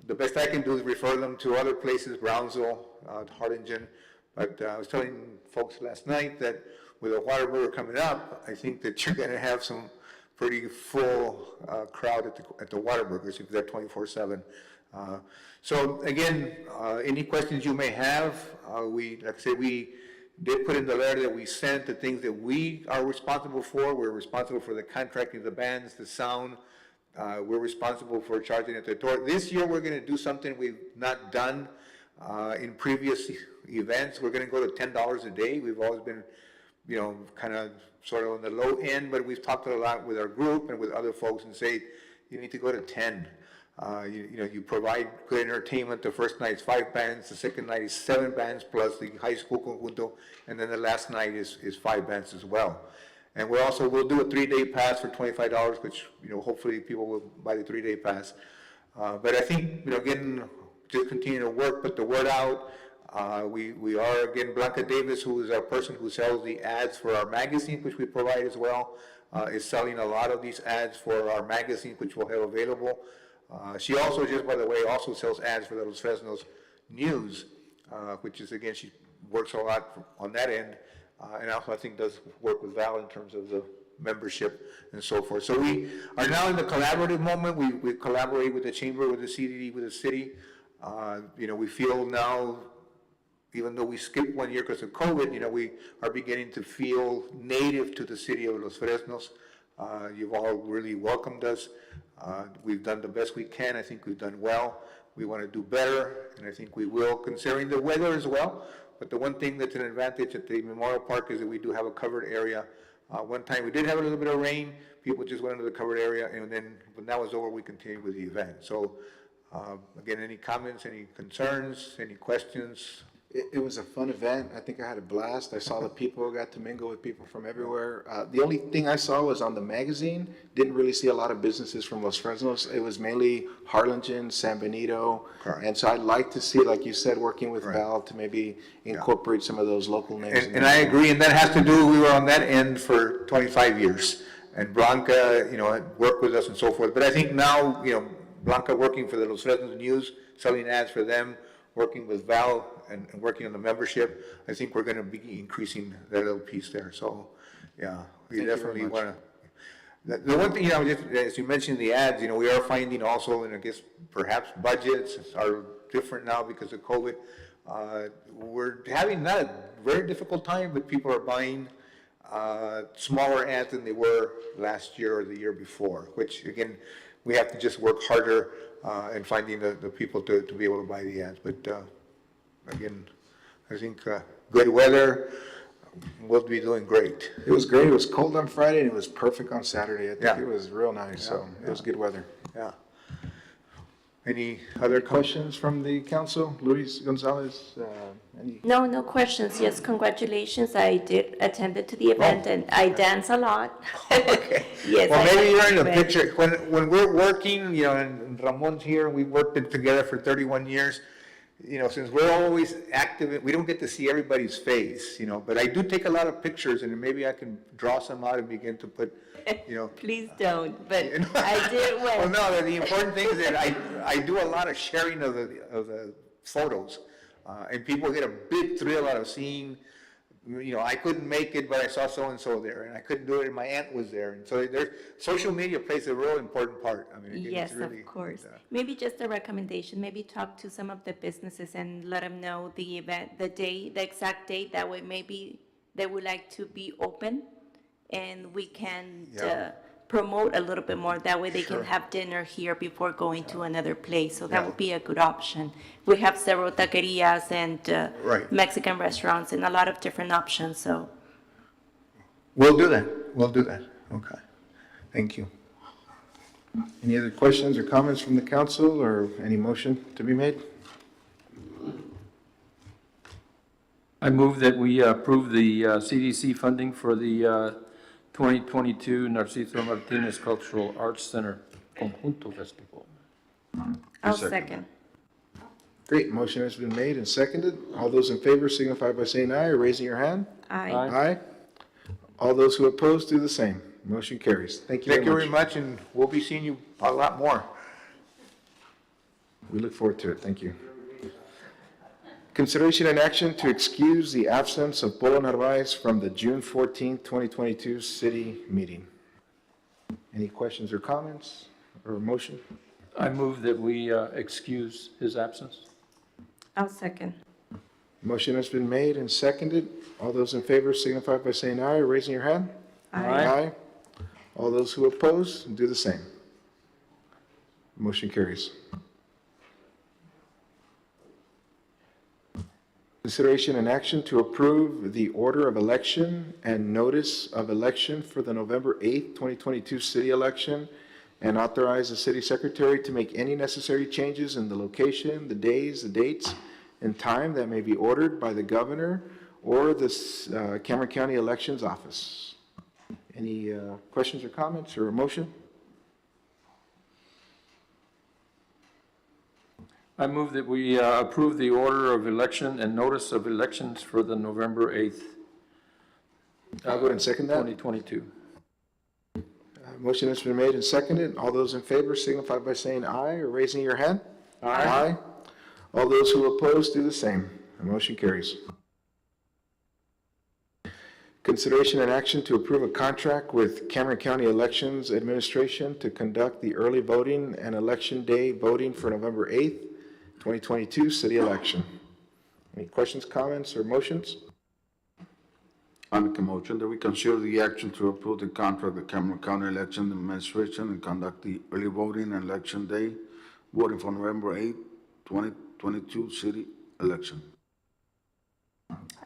the best I can do is refer them to other places, Brownsville, Harlingen. But I was telling folks last night that with a Whataburger coming up, I think that you're going to have some pretty full crowd at the Whataburgers if they're 24/7. So again, any questions you may have, like I said, we did put in the letter that we sent the things that we are responsible for. We're responsible for the contracting of the bands, the sound. We're responsible for charging at the door. This year, we're going to do something we've not done in previous events. We're going to go to $10 a day. We've always been, kind of sort of on the low end, but we've talked a lot with our group and with other folks and say, you need to go to 10. You provide good entertainment. The first night is 5 bands, the second night is 7 bands plus the high school conjunto, and then the last night is 5 bands as well. And we'll do a 3-day pass for $25, which, hopefully people will buy the 3-day pass. But I think, again, just continue to work, put the word out. We are, again, Blanca Davis, who is our person who sells the ads for our magazine, which we provide as well, is selling a lot of these ads for our magazine, which we'll have available. She also, just by the way, also sells ads for the Los Fresnos News, which is, again, she works a lot on that end, and also I think does work with Val in terms of the membership and so forth. So we are now in the collaborative moment. We collaborate with the chamber, with the CDD, with the city. We feel now, even though we skipped 1 year because of COVID, we are beginning to feel native to the city of Los Fresnos. You've all really welcomed us. We've done the best we can. I think we've done well. We want to do better, and I think we will, considering the weather as well. But the one thing that's an advantage at the Memorial Park is that we do have a covered area. One time we did have a little bit of rain. People just went into the covered area, and then when that was over, we continued with the event. So, again, any comments, any concerns, any questions? It was a fun event. I think I had a blast. I saw the people, got to mingle with people from everywhere. The only thing I saw was on the magazine. Didn't really see a lot of businesses from Los Fresnos. It was mainly Harlingen, San Benito. Correct. And so I'd like to see, like you said, working with Val to maybe incorporate some of those local names. And I agree, and that has to do, we were on that end for 25 years. And Blanca, had worked with us and so forth. But I think now, Blanca working for the Los Fresnos News, selling ads for them, working with Val and working on the membership, I think we're going to be increasing that little piece there. So, yeah, we definitely want to. The one thing, just, as you mentioned the ads, we are finding also, and I guess perhaps budgets are different now because of COVID. We're having not a very difficult time, but people are buying smaller ads than they were last year or the year before, which again, we have to just work harder in finding the people to be able to buy the ads. But again, I think good weather, we'll be doing great. It was great. It was cold on Friday and it was perfect on Saturday. I think Yeah. it was real nice. So it was good weather. Yeah. Any other Questions from the council? Luis Gonzalez, any? No questions. Yes, congratulations. I did attended to the event and I dance a lot. Okay. Yes. Well, I maybe you're in the but- picture. When we're working, and Ramon's here, we worked it together for 31 years. Since we're always active, we don't get to see everybody's face, but I do take a lot of pictures and maybe I can draw some out and begin to put, Please don't, but I did Well, well. no, the important thing is that I do a lot of sharing of the photos. And people get a big thrill out of seeing, I couldn't make it, but I saw so-and-so there, and I couldn't do it, and my aunt was there. And so social media plays a real important part. I mean, again, Yes, it's really, of course. Maybe just a recommendation, maybe talk to some of the businesses and let them know the event, the exact date, that way maybe they would like to be open and we can Yeah. promote a little bit more. That way they Sure. can have dinner here before going to another place. So that Yeah. would be a good option. We have several taquerias and Right. Mexican restaurants and a lot of different options, so. We'll do that. Okay. Thank you. Any other questions or comments from the council or any motion to be made? I move that we approve the CDC funding for the 2022 Narciso Martinez Cultural Arts Center Conjunto Festival. I'll second. Great, motion has been made and seconded. All those in favor signify by saying aye or raising your hand. Aye. Aye. All those who oppose do the same. Motion carries. Thank you Thank you very very much. much, and we'll be seeing you a lot more. We look forward to it. Thank you. Consideration and action to excuse the absence of Polo Narvaez from the June 14, 2022 city meeting. Any questions or comments or motion? I move that we excuse his absence. I'll second. Motion has been made and seconded. All those in favor signify by saying aye or raising your hand. Aye. All those who oppose, do the same. Motion carries. Consideration and action to approve the order of election and notice of election for the November 8th, 2022 city election, and authorize the city secretary to make any necessary changes in the location, the days, the dates, and time that may be ordered by the governor or the Cameron County Elections Office. Any questions or comments or a motion? I move that we approve the order of election and notice of elections for the November 8th. I'll go ahead and second that. 2022. Motion has been made and seconded. All those in favor signify by saying aye or raising your hand. Aye. All those who oppose do the same. The motion carries. Consideration and action to approve a contract with Cameron County Elections Administration to conduct the early voting and election day voting for November 8th, 2022 city election. Any questions, comments, or motions? I make a motion that we consider the action to approve the contract with Cameron County Election Administration and conduct the early voting and election day voting for November 8th, 2022 city election.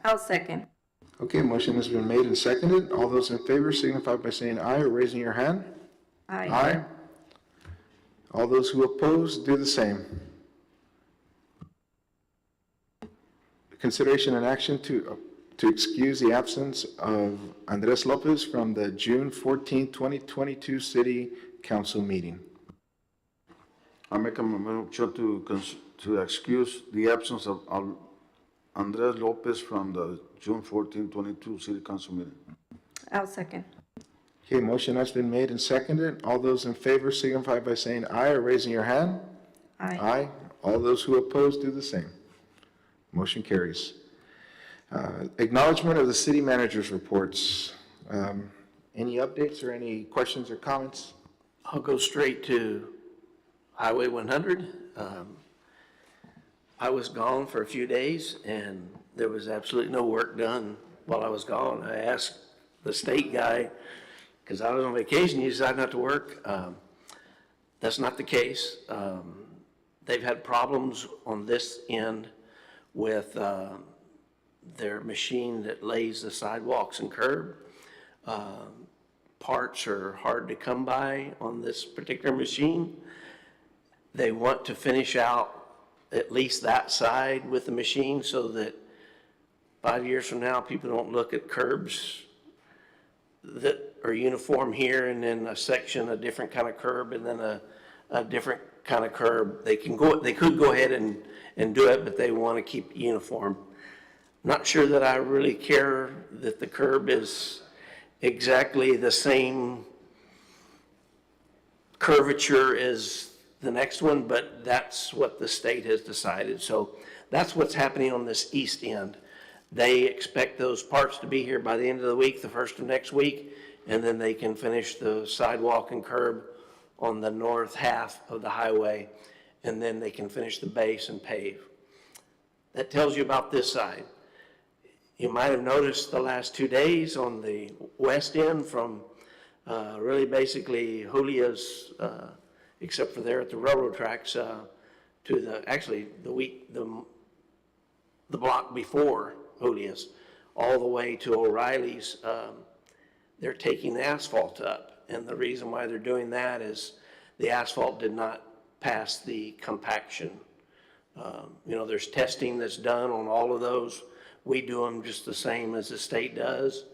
I'll second. Okay, motion has been made and seconded. All those in favor signify by saying aye or raising your hand. Aye. All those who oppose do the same. Consideration and action to excuse the absence of Andres Lopez from the June 14, 2022 City Council meeting. I make a motion to excuse the absence of Andres Lopez from the June 14, 22 City Council meeting. I'll second. Okay, motion has been made and seconded. All those in favor signify by saying aye or raising your hand. Aye. All those who oppose do the same. Motion carries. Acknowledgement of the city manager's reports. Any updates or any questions or comments? I'll go straight to Highway 100. I was gone for a few days and there was absolutely no work done while I was gone. I asked the state guy, because I was on vacation, he decided not to work. That's not the case. They've had problems on this end with their machine that lays the sidewalks and curb. Parts are hard to come by on this particular machine. They want to finish out at least that side with the machine so that 5 years from now, people don't look at curbs that are uniform here and then a section, a different kind of curb, and then a different kind of curb. They could go ahead and do it, but they want to keep uniform. Not sure that I really care that the curb is exactly the same curvature as the next one, but that's what the state has decided. So that's what's happening on this east end. They expect those parts to be here by the end of the week, the first of next week, and then they can finish the sidewalk and curb on the north half of the highway, and then they can finish the base and pave. That tells you about this side. You might have noticed the last 2 days on the west end from really basically Julia's, except for there at the railroad tracks, to the block before Julia's, all the way to O'Reilly's. They're taking the asphalt up, And the reason why they're doing that is the asphalt did not pass the compaction. You know, there's testing that's done on all of those. We do them just the same as the state does.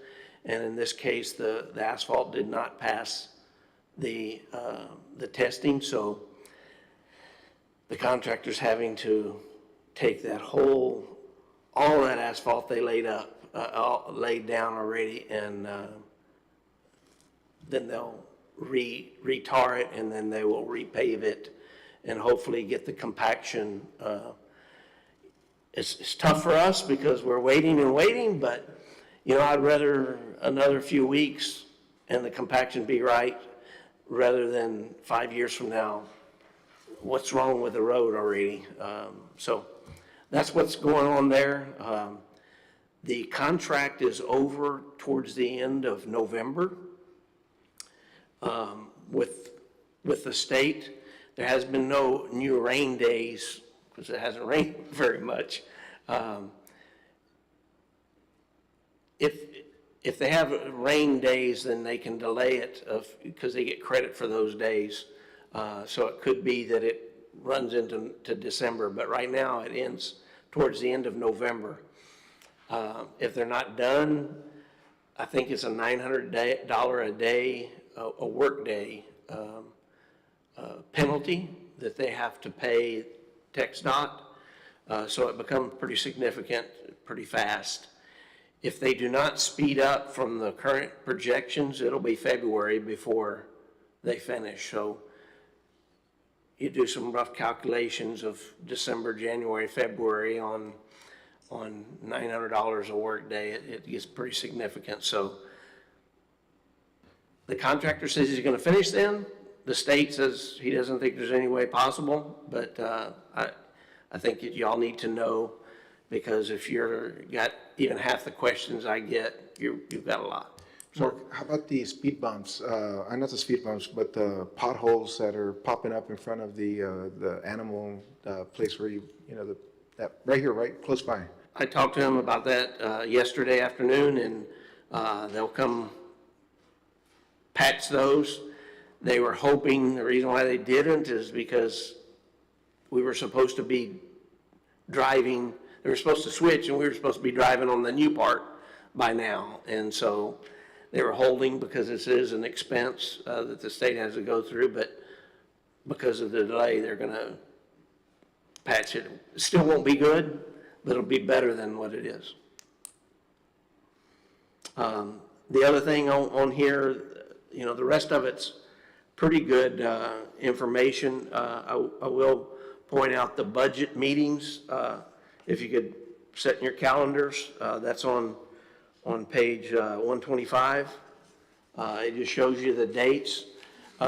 And in this case, the asphalt did not pass the testing, so the contractor's having to take that all that asphalt they laid down already, and then they'll retar it, and then they will repave it, and hopefully get the compaction. It's tough for us because we're waiting and waiting, but, you know, I'd rather another few weeks and the compaction be right, rather than 5 years from now, what's wrong with the road already? So that's what's going on there. The contract is over towards the end of November with the state. There has been no new rain days because it hasn't rained very much. If they have rain days, then they can delay it because they get credit for those days. So it could be that it runs into December, but right now it ends towards the end of November. If they're not done, I think it's a $900 a day, a work day penalty that they have to pay TxDOT. So it becomes pretty significant, pretty fast. If they do not speed up from the current projections, it'll be February before they finish. So you do some rough calculations of December, January, February on $900 a work day. It gets pretty significant. So the contractor says he's going to finish then. The state says he doesn't think there's any way possible, but I think that y'all need to know, because if you're got even half the questions I get, you've got a lot. Mark, how about the speed bumps? Not the speed bumps, but the potholes that are popping up in front of the animal place where that right here, right close by. I talked to him about that yesterday afternoon, and they'll come patch those. They were hoping, the reason why they didn't is because we were supposed to be driving, they were supposed to switch, and we were supposed to be driving on the new part by now. And so they were holding because this is an expense that the state has to go through, but because of the delay, they're going to patch it. It still won't be good, but it'll be better than what it is. The other thing on here, you know, the rest of it's pretty good information. I will point out the budget meetings. If you could set in your calendars, that's on page 125. It just shows you the dates.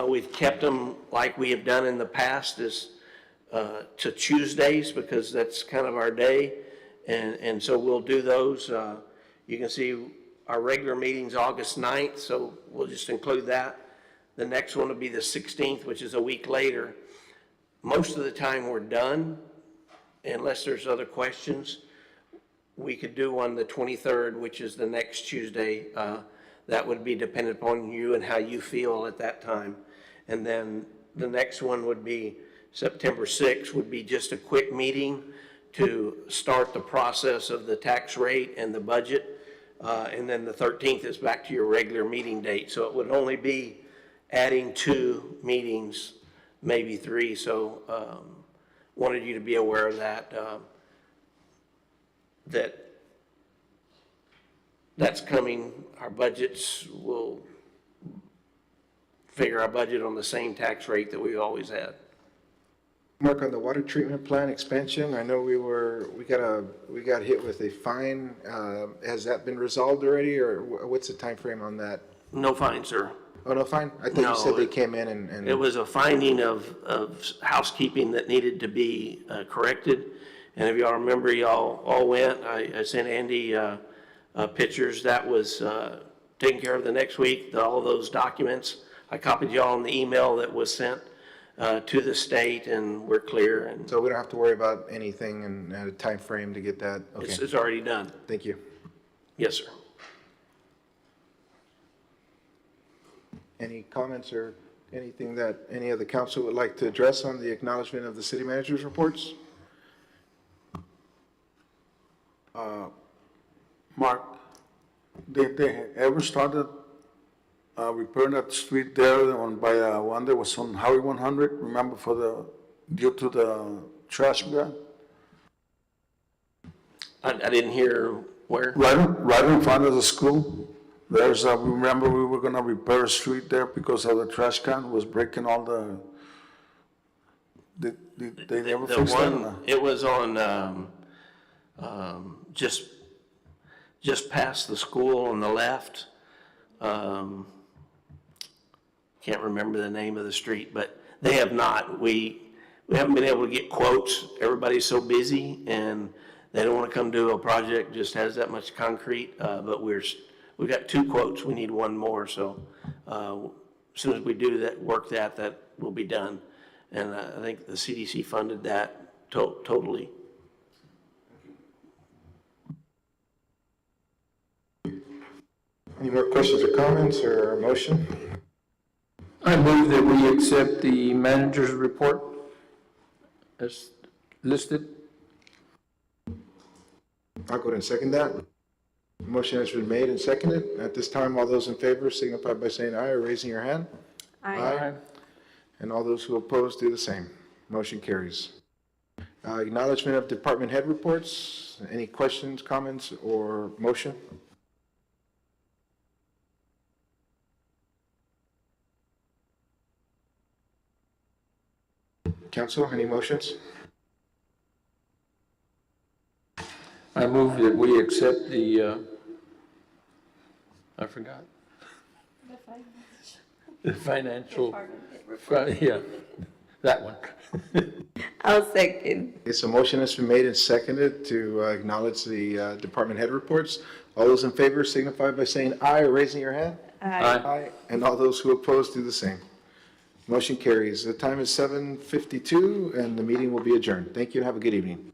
We've kept them like we have done in the past, is to Tuesdays, because that's kind of our day. And so we'll do those. You can see our regular meeting's August 9th, so we'll just include that. The next one will be the 16th, which is a week later. Most of the time we're done, unless there's other questions. We could do on the 23rd, which is the next Tuesday. That would be dependent upon you and how you feel at that time. And then the next one would be September 6th, would be just a quick meeting to start the process of the tax rate and the budget. And then the 13th is back to your regular meeting date. So it would only be adding 2 meetings, maybe 3. So wanted you to be aware of that. That's coming. Our budgets will figure our budget on the same tax rate that we've always had. Mark, on the water treatment plant expansion, I know we got hit with a fine. Has that been resolved already, or what's the time frame on that? No fine, sir. Oh, no fine? I thought you said they came in and. It was a finding of housekeeping that needed to be corrected. And if y'all remember, y'all all went. I sent Andy pictures. That was taken care of the next week, all those documents. I copied y'all on the email that was sent to the state, and we're clear. And So we don't have to worry about anything and a time frame to get that? Okay. it's already done. Thank you. Yes, sir. Any comments or anything that any of the council would like to address on the acknowledgement of the city manager's reports? Mark, did they ever started repairing that street there on by one that was on Highway 100? Remember due to the trash can? I didn't hear where. Right in front of the school. There's remember we were gonna repair a street there because of the trash can was breaking all the. Did they ever The fix that? or one, not? it was on, just past the school on the left. Can't remember the name of the street, but they have not. We haven't been able to get quotes. Everybody's so busy and they don't want to come do a project just has that much concrete. But we got 2 quotes. We need 1 more. So, as soon as we do that, that will be done. And I think the CDC funded that totally. Any more questions or comments or a motion? I move that we accept the manager's report as listed. I'll go ahead and second that. Motion has been made and seconded. At this time, all those in favor signify by saying aye or raising your hand. Aye. And all those who oppose do the same. Motion carries. Acknowledgement of department head reports. Any questions, comments, or motion? Council, any motions? I move that we accept the, I forgot. The financial, yeah, that one. I'll second. Okay, so motion has been made and seconded to acknowledge the department head reports. All those in favor signify by saying aye or raising your hand. Aye. And all those who oppose do the same. Motion carries. The time is 7:52 and the meeting will be adjourned. Thank you and have a good evening.